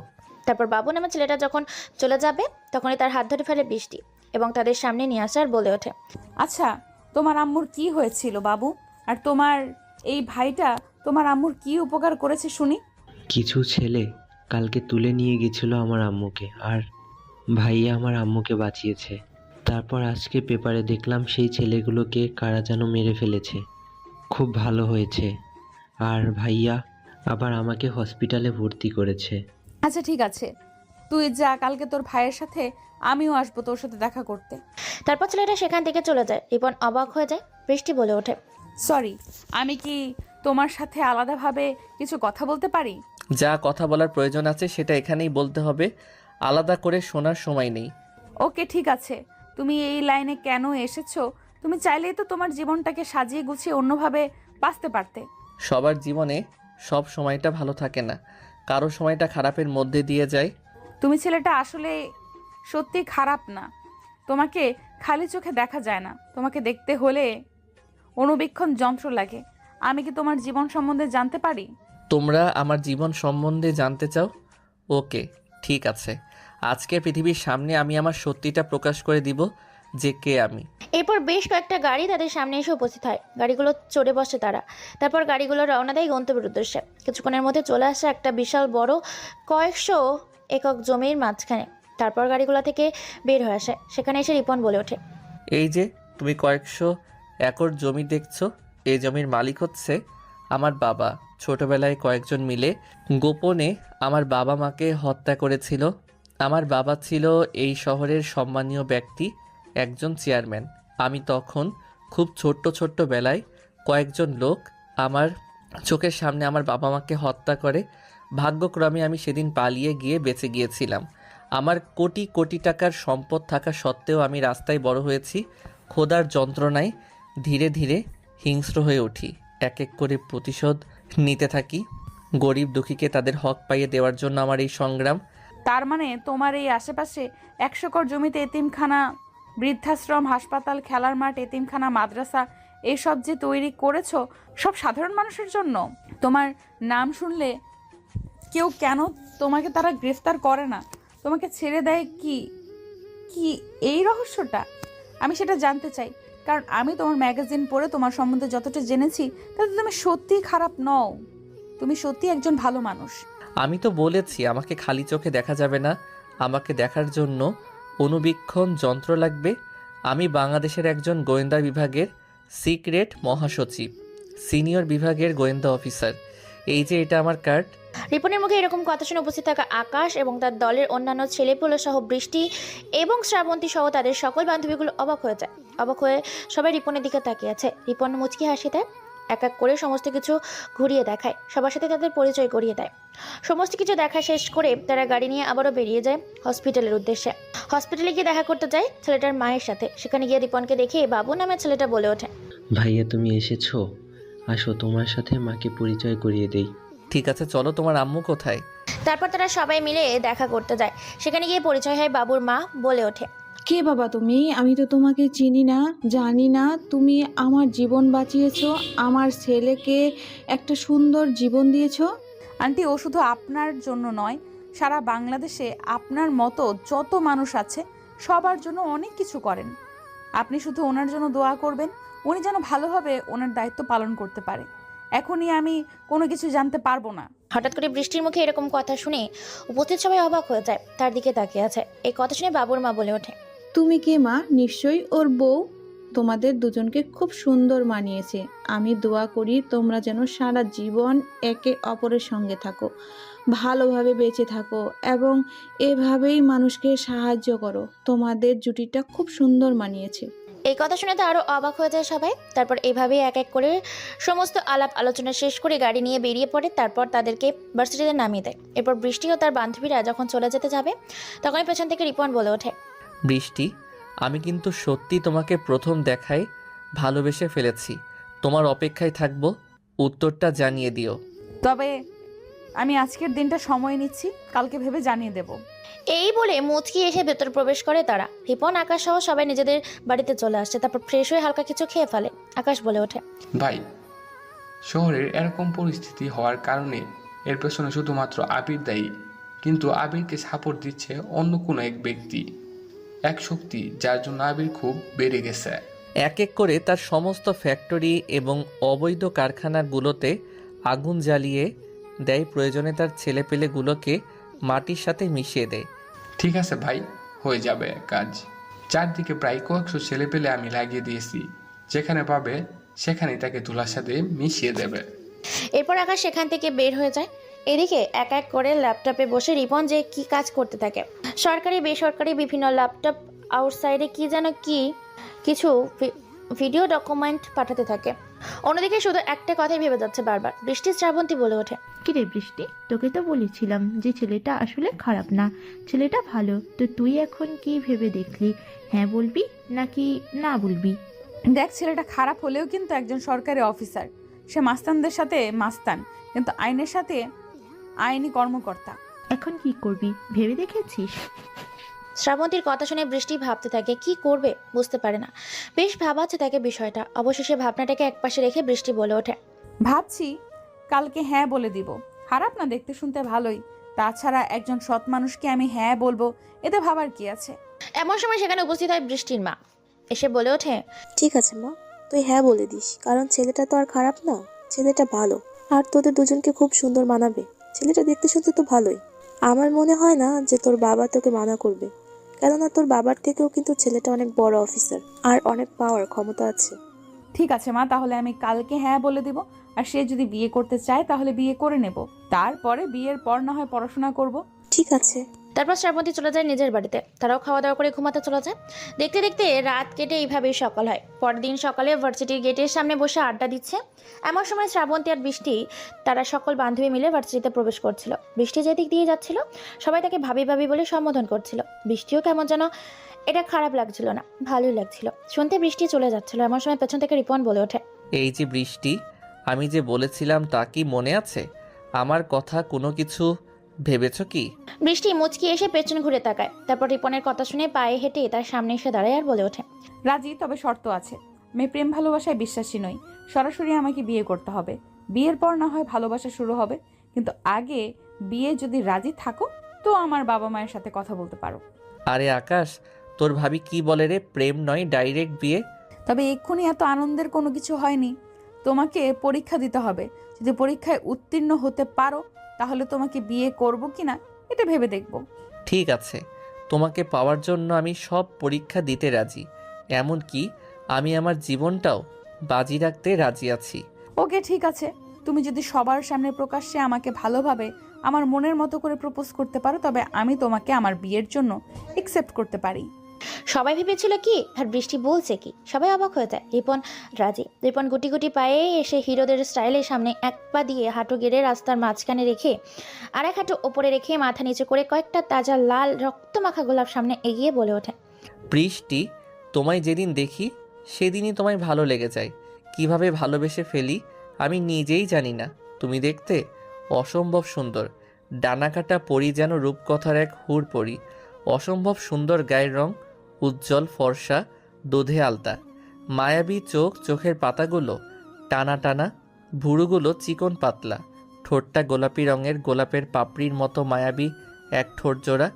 তারপর বাবু নামে ছেলেটা যখন চলে যাবে তখনই তার হাত ধরে ফেলে বৃষ্টি এবং তাদের সামনে নিয়ে আসে আর বলে ওঠে, আচ্ছা তোমার আম্মুর কি হয়েছিল বাবু? আর তোমার এই ভাইটা তোমার আম্মুর কি উপকার করেছে শুনি? কিছু ছেলে কালকে তুলে নিয়ে গেছিল আমার আম্মুকে, আর ভাইয়া আমার আম্মুকে বাঁচিয়েছে। তারপর আজকে পেপারে দেখলাম সেই ছেলেগুলোকে কারা যেন মেরে ফেলেছে। খুব ভালো হয়েছে, আর ভাইয়া আবার আমাকে হসপিটালে ভর্তি করেছে। আচ্ছা ঠিক আছে, তুই যা, কালকে তোর ভাইয়ের সাথে আমিও আসবো তোর সাথে দেখা করতে। তারপর ছেলেটা সেখান থেকে চলে যায়। রিপন অবাক হয়ে যায়। বৃষ্টি বলে ওঠে, সরি, আমি কি তোমার সাথে আলাদাভাবে কিছু কথা বলতে পারি? যা কথা বলার প্রয়োজন আছে সেটা এখানেই বলতে হবে, আলাদা করে শোনার সময় নেই। ওকে ঠিক আছে, তুমি এই লাইনে কেন এসেছো? তুমি চাইলেই তো তোমার জীবনটাকে সাজিয়ে গুছিয়ে অন্যভাবে বাঁচতে পারতে। সবার জীবনে সব সময়টা ভালো থাকে না, কারো সময়টা খারাপের মধ্যে দিয়ে যায়। তুমি ছেলেটা আসলে সত্যি খারাপ না, তোমাকে খালি চোখে দেখা যায় না, তোমাকে দেখতে হলে অনুবীক্ষণ যন্ত্র লাগে। আমি কি তোমার জীবন সম্বন্ধে জানতে পারি? তোমরা আমার জীবন সম্বন্ধে জানতে চাও? ওকে ঠিক আছে, আজকে পৃথিবীর সামনে আমি আমার সত্যিটা প্রকাশ করে দিব যে কে আমি। এরপর বেশ কয়েকটা গাড়ি তাদের সামনে এসে উপস্থিত হয়। গাড়িগুলো চড়ে বসে তারা। তারপর গাড়িগুলো রওনা দেয় গন্তব্যের উদ্দেশ্যে। কিছুক্ষণের মধ্যে চলে আসে একটা বিশাল বড় কয়েকশো একক জমির মাঝখানে। তারপর গাড়িগুলো থেকে বের হয়ে আসে। সেখানে এসে রিপন বলে ওঠে, এই যে তুমি কয়েকশো একর জমি দেখছো, এই জমির মালিক হচ্ছে আমার বাবা। ছোটবেলায় কয়েকজন মিলে গোপনে আমার বাবা মাকে হত্যা করেছিল। আমার বাবা ছিল এই শহরের সম্মানীয় ব্যক্তি, একজন চেয়ারম্যান। আমি তখন খুব ছোট্ট বেলায় কয়েকজন লোক আমার চোখের সামনে আমার বাবা মাকে হত্যা করে। ভাগ্যক্রমে আমি সেদিন পালিয়ে গিয়ে বেঁচে গিয়েছিলাম। আমার কোটি কোটি টাকার সম্পদ থাকা সত্ত্বেও আমি রাস্তায় বড় হয়েছি। খোদার যন্ত্রণায় ধীরে ধীরে হিংস্র হয়ে উঠি। এক এক করে প্রতিশোধ নিতে থাকি। গরিব দুঃখীকে তাদের হক পাইয়ে দেওয়ার জন্য আমার এই সংগ্রাম। তার মানে তোমার এই আশেপাশে 100 একর জমিতে এতিমখানা, বৃদ্ধাশ্রম, হাসপাতাল, খেলার মাঠ, এতিমখানা, মাদ্রাসা এইসব যে তৈরি করেছো সব সাধারণ মানুষের জন্য। তোমার নাম শুনলে কেউ কেন তোমাকে তারা গ্রেফতার করে না, তোমাকে ছেড়ে দেয়? কি কি এই রহস্যটা আমি সেটা জানতে চাই, কারণ আমি তোমার ম্যাগাজিন পড়ে তোমার সম্বন্ধে যতটা জেনেছি তাতে তুমি সত্যিই খারাপ নও, তুমি সত্যি একজন ভালো মানুষ। আমি তো বলেছি আমাকে খালি চোখে দেখা যাবে না, আমাকে দেখার জন্য অনুবীক্ষণ যন্ত্র লাগবে। আমি বাংলাদেশের একজন গোয়েন্দা বিভাগের সিক্রেট মহাসচিব, সিনিয়র বিভাগের গোয়েন্দা অফিসার। এই যে এটা আমার কার্ড। রিপনের মুখে এরকম কথা শুনে উপস্থিত থাকা আকাশ এবং তার দলের অন্যান্য ছেলেপুলে সহ বৃষ্টি এবং শ্রাবন্তী সহ তাদের সকল বান্ধবীগুলো অবাক হয়ে যায়। অবাক হয়ে সবাই রিপনের দিকে তাকিয়ে আছে। রিপন মুচকি হাসি দেয়। এক এক করে সমস্ত কিছু ঘুরিয়ে দেখায়, সবার সাথে তাদের পরিচয় করিয়ে দেয়। সমস্ত কিছু দেখা শেষ করে তারা গাড়ি নিয়ে আবারও বেরিয়ে যায় হসপিটালের উদ্দেশ্যে। হসপিটালে গিয়ে দেখা করতে যায় ছেলেটার মায়ের সাথে। সেখানে গিয়ে রিপনকে দেখে বাবু নামে ছেলেটা বলে ওঠে, ভাইয়া তুমি এসেছো, আসো তোমার সাথে মাকে পরিচয় করিয়ে দেই। ঠিক আছে চলো, তোমার আম্মু কোথায়? তারপর তারা সবাই মিলে দেখা করতে যায়। সেখানে গিয়ে পরিচয় হয় বাবুর মা বলে ওঠে, কে বাবা তুমি? আমি তো তোমাকে চিনি না, জানি না। তুমি আমার জীবন বাঁচিয়েছো, আমার ছেলেকে একটা সুন্দর জীবন দিয়েছো। আন্টি, ও শুধু আপনার জন্য নয়, সারা বাংলাদেশে আপনার মতো যত মানুষ আছে সবার জন্য অনেক কিছু করেন। আপনি শুধু ওনার জন্য দোয়া করবেন, উনি যেন ভালোভাবে ওনার দায়িত্ব পালন করতে পারে। এখনই আমি কোনো কিছু জানতে পারবো না। হঠাৎ করে বৃষ্টির মুখে এরকম কথা শুনে উপস্থিত সবাই অবাক হয়ে যায়, তার দিকে তাকিয়ে আছে। এই কথা শুনে বাবুর মা বলে ওঠে, তুমি কে মা? নিশ্চয়ই ওর বউ। তোমাদের দুজনকে খুব সুন্দর মানিয়েছে। আমি দোয়া করি তোমরা যেন সারা জীবন একে অপরের সঙ্গে থাকো, ভালোভাবে বেঁচে থাকো এবং এভাবেই মানুষকে সাহায্য করো। তোমাদের জুটিটা খুব সুন্দর মানিয়েছে। এই কথা শুনে তো আরো অবাক হয়ে যায় সবাই। তারপর এইভাবেই এক এক করে সমস্ত আলাপ আলোচনা শেষ করে গাড়ি নিয়ে বেরিয়ে পড়ে। তারপর তাদেরকে ভার্সিটিতে নামিয়ে দেয়। এরপর বৃষ্টি ও তার বান্ধবীরা যখন চলে যেতে যাবে তখনই পেছন থেকে রিপন বলে ওঠে, বৃষ্টি, আমি কিন্তু সত্যি তোমাকে প্রথম দেখায় ভালোবেসে ফেলেছি। তোমার অপেক্ষায় থাকবো, উত্তরটা জানিয়ে দিও। তবে আমি আজকের দিনটা সময় নিচ্ছি, কালকে ভেবে জানিয়ে দেব। এই বলে মুচকি এসে ভেতর প্রবেশ করে তারা। রিপন, আকাশ সহ সবাই নিজেদের বাড়িতে চলে আসছে। তারপর ফ্রেশ হয়ে হালকা কিছু খেয়ে ফেলে। আকাশ বলে ওঠে, ভাই, শহরের এরকম পরিস্থিতি হওয়ার কারণে এর পেছনে শুধুমাত্র আবির দায়ী। কিন্তু আবিরকে সাপোর্ট দিচ্ছে অন্য কোনো এক ব্যক্তি, এক শক্তি, যার জন্য আবির খুব বেড়ে গেছে। এক এক করে তার সমস্ত ফ্যাক্টরি এবং অবৈধ কারখানাগুলোতে আগুন জ্বালিয়ে দেয়, প্রয়োজনে তার ছেলেপেলেগুলোকে মাটির সাথে মিশিয়ে দেয়। ঠিক আছে ভাই, হয়ে যাবে কাজ। চারদিকে প্রায় কয়েকশো ছেলে পেলে আমি লাগিয়ে দিয়েছি, যেখানে পাবে সেখানেই তাকে ধুলার সাথে মিশিয়ে দেবে। এরপর আকাশ সেখান থেকে বের হয়ে যায়। এদিকে এক এক করে ল্যাপটপে বসে রিপন যে কি কাজ করতে থাকে। সরকারি বেসরকারি বিভিন্ন ল্যাপটপ আউটসাইডে কি যেন কি কিছু ভিডিও ডকুমেন্ট পাঠাতে থাকে। অন্যদিকে শুধু একটা কথাই ভেবে যাচ্ছে বারবার। বৃষ্টি শ্রাবন্তী বলে ওঠে, কিরে বৃষ্টি, তোকে তো বলেছিলাম যে ছেলেটা আসলে খারাপ না, ছেলেটা ভালো। তো তুই এখন কি ভেবে দেখলি? হ্যাঁ বলবি নাকি না বলবি? দেখ, ছেলেটা খারাপ হলেও কিন্তু একজন সরকারি অফিসার। সে মাস্তানদের সাথে মাস্তান, কিন্তু আইনের সাথে আইনি কর্মকর্তা। এখন কি করবি ভেবে দেখেছিস? শ্রাবন্তীর কথা শুনে বৃষ্টি ভাবতে থাকে, কি করবে বুঝতে পারে না। বেশ ভাবাচ্ছে তাকে বিষয়টা। অবশেষে ভাবনাটাকে একপাশে রেখে বৃষ্টি বলে ওঠে, ভাবছি কালকে হ্যাঁ বলে দিব। খারাপ না, দেখতে শুনতে ভালোই। তাছাড়া একজন সৎ মানুষকে আমি হ্যাঁ বলবো, এতে ভাবার কি আছে। এমন সময় সেখানে উপস্থিত হয় বৃষ্টির মা। এসে বলে ওঠে, ঠিক আছে মা, তুই হ্যাঁ বলে দিস, কারণ ছেলেটা তো আর খারাপ না, ছেলেটা ভালো। আর তোদের দুজনকে খুব সুন্দর মানাবে। ছেলেটা দেখতে শুনতে তো ভালোই। আমার মনে হয় না যে তোর বাবা তোকে মানা করবে, কেননা তোর বাবার থেকেও কিন্তু ছেলেটা অনেক বড় অফিসার আর অনেক পাওয়ার ক্ষমতা আছে। ঠিক আছে মা, তাহলে আমি কালকে হ্যাঁ বলে দিব। আর সে যদি বিয়ে করতে চায় তাহলে বিয়ে করে নেব, তারপরে বিয়ের পর না হয় পড়াশোনা করব। ঠিক আছে। তারপর শ্রাবন্তী চলে যায় নিজের বাড়িতে। তারাও খাওয়া দাওয়া করে ঘুমাতে চলে যায়। দেখতে দেখতে রাত কেটে এইভাবেই সকাল হয়। পরের দিন সকালে ভার্সিটির গেটের সামনে বসে আড্ডা দিচ্ছে। এমন সময় শ্রাবন্তী আর বৃষ্টি তারা সকল বান্ধবী মিলে ভার্সিটিতে প্রবেশ করছিল। বৃষ্টি যেদিক দিয়ে যাচ্ছিল সবাই তাকে ভাবি ভাবি বলে সম্বোধন করছিল। বৃষ্টিও কেমন যেন এটা খারাপ লাগছিল না, ভালোই লাগছিল। শুনতে বৃষ্টি চলে যাচ্ছিল। এমন সময় পেছন থেকে রিপন বলে ওঠে, এই যে বৃষ্টি, আমি যে বলেছিলাম তা কি মনে আছে? আমার কথা কোনো কিছু ভেবেছ কি? বৃষ্টি মুচকি এসে পেছন ঘুরে তাকায়। তারপর রিপনের কথা শুনে পায়ে হেঁটে তার সামনে এসে দাঁড়ায় আর বলে ওঠে, রাজি, তবে শর্ত আছে। আমি প্রেম ভালোবাসায় বিশ্বাসী নই। সরাসরি আমাকে বিয়ে করতে হবে। বিয়ের পর না হয় ভালোবাসা শুরু হবে, কিন্তু আগে বিয়ে যদি রাজি থাকো তো আমার বাবা মায়ের সাথে কথা বলতে পারো। আরে আকাশ, তোর ভাবি কি বলে রে? প্রেম নয়, ডাইরেক্ট বিয়ে। তবে এক্ষুনি এত আনন্দের কোনো কিছু হয়নি। তোমাকে পরীক্ষা দিতে হবে। যদি পরীক্ষায় উত্তীর্ণ হতে পারো তাহলে তোমাকে বিয়ে করব কিনা এটা ভেবে দেখব। ঠিক আছে, তোমাকে পাওয়ার জন্য আমি সব পরীক্ষা দিতে রাজি। এমনকি আমি আমার জীবনটাও বাজি রাখতে রাজি আছি। ওকে, ঠিক আছে। তুমি যদি সবার সামনে প্রকাশ্যে আমাকে ভালোভাবে আমার মনের মতো করে প্রপোজ করতে পারো তবে আমি তোমাকে আমার বিয়ের জন্য অ্যাকসেপ্ট করতে পারি। সবাই ভেবেছিল কি আর বৃষ্টি বলছে কি, সবাই অবাক হয়ে যায়। রিপন রাজি। রিপন গুটি গুটি পায়ে এসে হিরোদের স্টাইলের সামনে এক পা দিয়ে হাঁটু গেড়ে রাস্তার মাঝখানে রেখে আর এক হাঁটু ওপরে রেখে মাথা নিচু করে কয়েকটা তাজা লাল রক্তমাখা গোলাপ সামনে এগিয়ে বলে ওঠে, বৃষ্টি, তোমায় যেদিন দেখি সেদিনই তোমায় ভালো লেগে যায়। কিভাবে ভালোবেসে ফেলি আমি নিজেই জানি না। তুমি দেখতে অসম্ভব সুন্দর, ডানাকাটা পরি, যেন রূপকথার এক হুর পরি। অসম্ভব সুন্দর গায়ের রং, উজ্জ্বল ফর্সা, দুধে আলতা, মায়াবী চোখ, চোখের পাতাগুলো টানা টানা, ভুরুগুলো চিকন পাতলা, ঠোঁটটা গোলাপি রঙের, গোলাপের পাপড়ির মতো মায়াবী এক ঠোঁট জোড়া,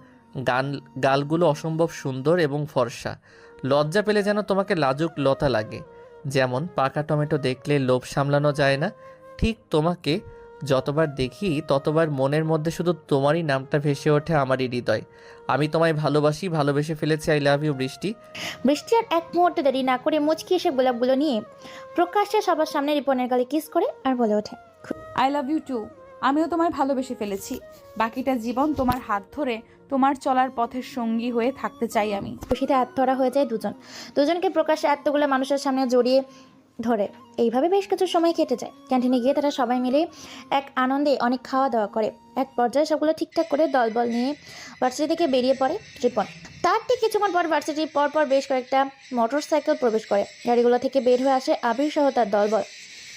গালগুলো অসম্ভব সুন্দর এবং ফর্সা। লজ্জা পেলে যেন তোমাকে লাজুক লতা লাগে। যেমন পাকা টমেটো দেখলে লোভ সামলানো যায় না, ঠিক তোমাকে যতবার দেখি ততবার মনের মধ্যে শুধু তোমারই নামটা ভেসে ওঠে আমারই হৃদয়। আমি তোমায় ভালোবাসি, ভালোবেসে ফেলেছি। আই লাভ ইউ বৃষ্টি। বৃষ্টি আর এক মুহূর্তে দেরি না করে মুচকি এসে গোলাপগুলো নিয়ে প্রকাশ্যে সবার সামনে রিপনের গালে কিস করে আর বলে ওঠে, আই লাভ ইউ টু। আমিও তোমায় ভালোবেসে ফেলেছি। বাকিটা জীবন তোমার হাত ধরে তোমার চলার পথের সঙ্গী হয়ে থাকতে চাই আমি। খুশিতে আত্মহারা হয়ে যায় দুজনকে প্রকাশ্যে এতগুলো মানুষের সামনে জড়িয়ে ধরে। এইভাবে বেশ কিছু সময় কেটে যায়। ক্যান্টিনে গিয়ে তারা সবাই মিলে এক আনন্দে অনেক খাওয়া দাওয়া করে। এক পর্যায়ে সবগুলো ঠিকঠাক করে দলবল নিয়ে ভার্সিটি থেকে বেরিয়ে পড়ে রিপন। তার ঠিক কিছুক্ষণ পর ভার্সিটির পরপর বেশ কয়েকটা মোটরসাইকেল প্রবেশ করে। গাড়িগুলো থেকে বের হয়ে আসে আবির সহ তার দলবল।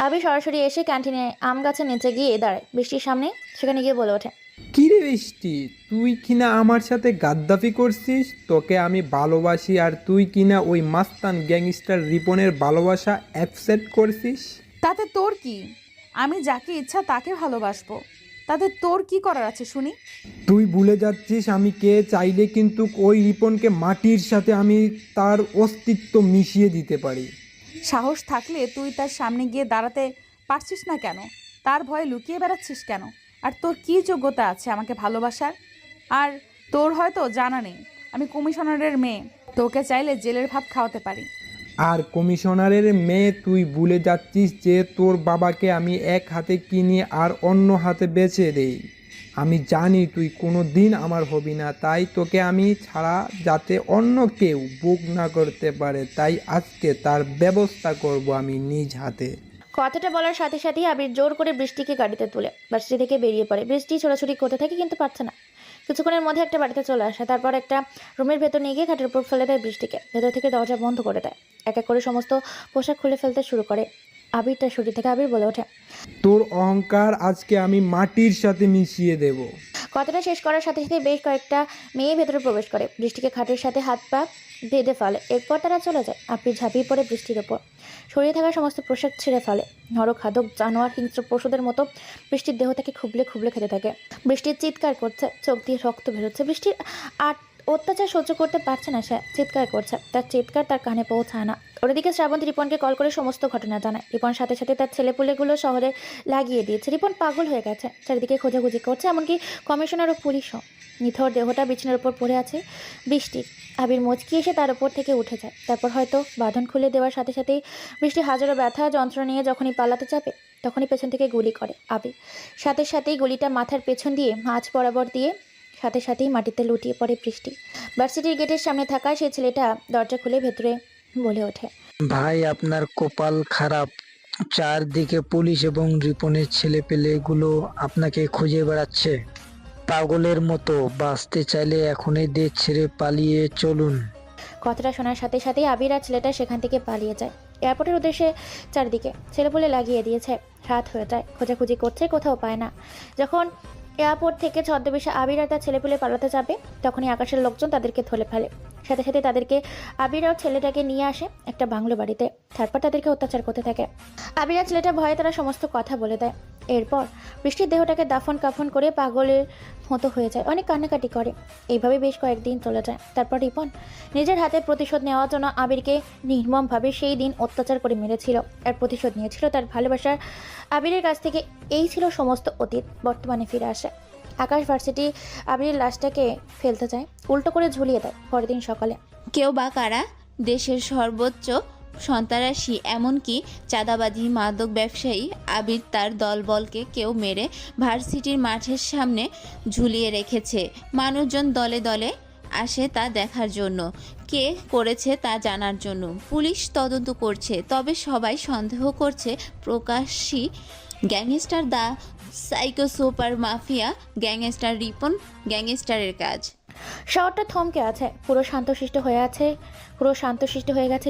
আবির সরাসরি এসে ক্যান্টিনে আম গাছের নিচে গিয়ে দাঁড়ায় বৃষ্টির সামনে। সেখানে গিয়ে বলে ওঠে, কিরে বৃষ্টি, তুই কিনা আমার সাথে গাদ্দাফি করছিস? তোকে আমি ভালোবাসি আর তুই কিনা ওই মাস্তান গ্যাংস্টার রিপনের ভালোবাসা অ্যাকসেপ্ট করছিস? তাতে তোর কি? আমি যাকে ইচ্ছা তাকে ভালোবাসবো। তাতে তোর কি করার আছে শুনি? তুই ভুলে যাচ্ছিস আমি কে। চাইলে কিন্তু ওই রিপনকে মাটির সাথে আমি তার অস্তিত্ব মিশিয়ে দিতে পারি। সাহস থাকলে তুই তার সামনে গিয়ে দাঁড়াতে পারছিস না কেন? তার ভয়ে লুকিয়ে বেড়াচ্ছিস কেন? আর তোর কি যোগ্যতা আছে আমাকে ভালোবাসার? আর তোর হয়তো জানা নেই আমি কমিশনারের মেয়ে। তোকে চাইলে জেলের ভাত খাওয়াতে পারি। আর কমিশনারের মেয়ে তুই ভুলে যাচ্ছিস যে তোর বাবাকে আমি এক হাতে কিনি আর অন্য হাতে বেচে দেই। আমি জানি তুই কোনো দিন আমার হবি না, তাই তোকে আমি ছাড়া যাতে অন্য কেউ বুক না করতে পারে, তাই আজকে তার ব্যবস্থা করব আমি নিজ হাতে। কথাটা বলার সাথে সাথেই আবির জোর করে বৃষ্টিকে গাড়িতে তুলে ভার্সিটি থেকে বেরিয়ে পড়ে। বৃষ্টি ছোটাছুটি করতে থাকে কিন্তু পারছে না। কিছুক্ষণের মধ্যে একটা বাড়িতে চলে আসে। তারপর একটা রুমের ভেতর নিয়ে গিয়ে খাটের উপর ফেলে দেয় বৃষ্টিকে। ভেতর থেকে দরজা বন্ধ করে দেয়। এক এক করে সমস্ত পোশাক খুলে ফেলতে শুরু করে। আবির তার শুরু থেকে আবির বলে ওঠে, তোর অহংকার আজকে আমি মাটির সাথে মিশিয়ে দেব। কথাটা শেষ করার সাথে সাথে বেশ কয়েকটা মেয়ে ভেতরে প্রবেশ করে। বৃষ্টিকে খাটের সাথে হাত পা বেঁধে ফেলে। এরপর তারা চলে যায়। আবির ঝাঁপিয়ে পড়ে বৃষ্টির ওপর। শরীরে থাকা সমস্ত পোশাক ছিঁড়ে ফেলে। নরখাদক জানোয়ার হিংস্র পশুদের মতো বৃষ্টির দেহ তাকে খুবলে খুবলে খেতে থাকে। বৃষ্টির চিৎকার করছে, চোখ দিয়ে রক্ত বেরোচ্ছে। বৃষ্টির আর অত্যাচার সহ্য করতে পারছে না, সে চিৎকার করছে। তার চিৎকার তার কানে পৌঁছায় না। ওদিকে শ্রাবন্তী রিপনকে কল করে সমস্ত ঘটনা জানায়। রিপন সাথে সাথে তার ছেলেপুলেগুলো শহরে লাগিয়ে দিয়েছে। রিপন পাগল হয়ে গেছে, চারিদিকে খোঁজাখুঁজি করছে, এমনকি কমিশনার ও পুলিশও। নিথর দেহটা বিছানার উপর পড়ে আছে বৃষ্টির। আবির মুচকি এসে তার উপর থেকে উঠে যায়। তারপর হয়তো বাঁধন খুলে দেওয়ার সাথে সাথেই বৃষ্টি হাজারো ব্যথা যন্ত্রণা নিয়ে যখনই পালাতে চাপে তখনই পেছন থেকে গুলি করে আবির। সাথে সাথেই গুলিটা মাথার পেছন দিয়ে মাঝ বরাবর দিয়ে সাথে সাথেই মাটিতে লুটিয়ে পড়ে বৃষ্টি। ভার্সিটির গেটের সামনে থাকা সেই ছেলেটা দরজা খুলে ভেতরে বলে ওঠে, ভাই আপনার কপাল খারাপ, চারদিকে পুলিশ এবং রিপনের ছেলেপেলেগুলো আপনাকে খুঁজে বেড়াচ্ছে পাগলের মতো। বাঁচতে চাইলে এখনই দেশ ছেড়ে পালিয়ে চলুন। কথাটা শোনার সাথে সাথেই আবির আর ছেলেটা সেখান থেকে পালিয়ে যায়। এয়ারপোর্টের উদ্দেশ্যে চারদিকে ছেলেপুলে লাগিয়ে দিয়েছে। রাত হয়ে যায়, খোঁজাখুঁজি করছে, কোথাও পায় না। যখন এয়ারপোর্ট থেকে ছদ্মবেশে আবির আর তার ছেলেপুলে পালাতে যাবে তখনই আকাশের লোকজন তাদেরকে ধরে ফেলে। সাথে সাথে তাদেরকে আবির আর ছেলেটাকে নিয়ে আসে একটা বাংলো বাড়িতে। তারপর তাদেরকে অত্যাচার করতে থাকে। আবির আর ছেলেটা ভয়ে তারা সমস্ত কথা বলে দেয়। এরপর বৃষ্টির দেহটাকে দাফন কাফন করে পাগলের মতো হয়ে যায়, অনেক কান্নাকাটি করে। এইভাবে বেশ কয়েকদিন চলে যায়। তারপর রিপন নিজের হাতে প্রতিশোধ নেওয়ার জন্য আবিরকে নির্মমভাবে সেই দিন অত্যাচার করে মেরেছিল আর প্রতিশোধ নিয়েছিল তার ভালোবাসার আবিরের কাছ থেকে। এই ছিল সমস্ত অতীত বর্তমানে ফিরে আসে। আকাশ ভার্সিটি আবিরের লাশটাকে ফেলতে যায়, উল্টো করে ঝুলিয়ে দেয়। পরের দিন সকালে কেউ বা কারা দেশের সর্বোচ্চ সন্ত্রাসী এমনকি চাঁদাবাজি মাদক ব্যবসায়ী আবির তার দলবলকে কেউ মেরে ভার্সিটির মাঠের সামনে ঝুলিয়ে রেখেছে। মানুষজন দলে দলে আসে তা দেখার জন্য। কে করেছে তা জানার জন্য পুলিশ তদন্ত করছে, তবে সবাই সন্দেহ করছে প্রকাশ্যী gangster the psycho super mafia gangster Ripon গ্যাংস্টারের কাজ। শহরটা থমকে আছে, পুরো শান্তশিষ্ট হয়ে গেছে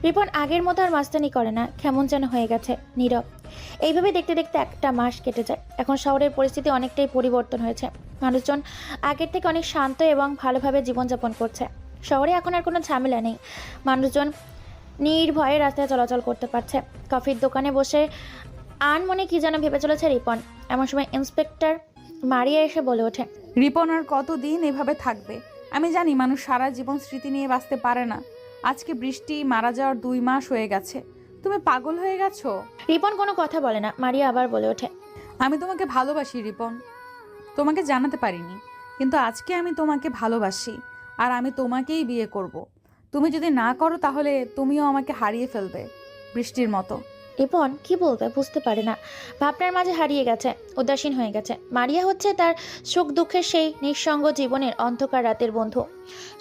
রিপন আগের মতো আর মাস্তানি করে না, কেমন যেন হয়ে গেছে নীরব। এইভাবে দেখতে দেখতে একটা মাস কেটে যায়। এখন শহরের পরিস্থিতি অনেকটাই পরিবর্তন হয়েছে। মানুষজন আগের থেকে অনেক শান্ত এবং ভালোভাবে জীবনযাপন করছে। শহরে এখন আর কোনো ঝামেলা নেই, মানুষজন নির্ভয়ে রাস্তায় চলাচল করতে পারছে। কফির দোকানে বসে আনমনে কি যেন ভেবে চলেছে রিপন। এমন সময় ইন্সপেক্টর মারিয়া এসে বলে ওঠে, রিপন আর কতদিন এভাবে থাকবে? আমি জানি মানুষ সারা জীবন স্মৃতি নিয়ে বাঁচতে পারে না। আজকে বৃষ্টি মারা যাওয়ার 2 মাস হয়ে গেছে। তুমি পাগল হয়ে গেছো? রিপন কোনো কথা বলে না। মারিয়া আবার বলে ওঠে, আমি তোমাকে ভালোবাসি রিপন, তোমাকে জানাতে পারিনি, কিন্তু আজকে আমি তোমাকে ভালোবাসি আর আমি তোমাকেই বিয়ে করব। তুমি যদি না করো তাহলে তুমিও আমাকে হারিয়ে ফেলবে বৃষ্টির মতো। রিপন কি বলবে বুঝতে পারে না, ভাবনার মাঝে হারিয়ে গেছে, উদাসীন হয়ে গেছে। মারিয়া হচ্ছে তার সুখ দুঃখের সেই নিঃসঙ্গ জীবনের অন্ধকার রাতের বন্ধু।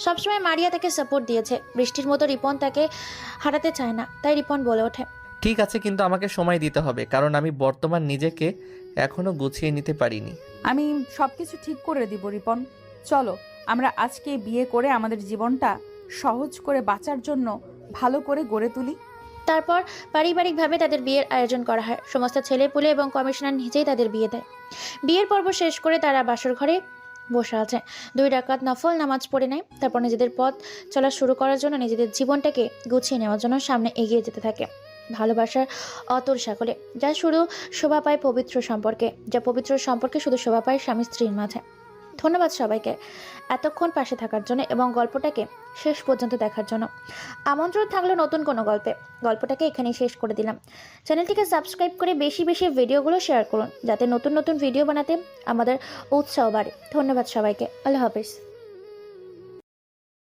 সবসময় মারিয়া তাকে সাপোর্ট দিয়েছে। বৃষ্টির মতো রিপন তাকে হারাতে চায় না। তাই রিপন বলে ওঠে, ঠিক আছে, কিন্তু আমাকে সময় দিতে হবে, কারণ আমি বর্তমান নিজেকে এখনো গুছিয়ে নিতে পারিনি। আমি সবকিছু ঠিক করে দিব রিপন। চলো আমরা আজকে বিয়ে করে আমাদের জীবনটা সহজ করে বাঁচার জন্য ভালো করে গড়ে তুলি। তারপর পারিবারিকভাবে তাদের বিয়ের আয়োজন করা হয়। সমস্ত ছেলেপুলে এবং কমিশনার নিজেই তাদের বিয়ে দেয়। বিয়ের পর্ব শেষ করে তারা বাসর ঘরে বসে আছে। 2 রাকাত নফল নামাজ পড়ে নেয়। তারপর নিজেদের পথ চলা শুরু করার জন্য, নিজেদের জীবনটাকে গুছিয়ে নেওয়ার জন্য সামনে এগিয়ে যেতে থাকে ভালোবাসার অতল সাগরে, যা শুধু শোভা পায় পবিত্র সম্পর্কে শুধু শোভা পায় স্বামী স্ত্রীর মাঝে। ধন্যবাদ সবাইকে এতক্ষণ পাশে থাকার জন্য এবং গল্পটাকে শেষ পর্যন্ত দেখার জন্য। আমন্ত্রণ থাকলো নতুন কোনো গল্পটাকে এখানেই শেষ করে দিলাম। চ্যানেলটিকে সাবস্ক্রাইব করে বেশি বেশি ভিডিওগুলো শেয়ার করুন, যাতে নতুন নতুন ভিডিও বানাতে আমাদের উৎসাহ বাড়ে। ধন্যবাদ সবাইকে। আল্লাহ হাফেজ।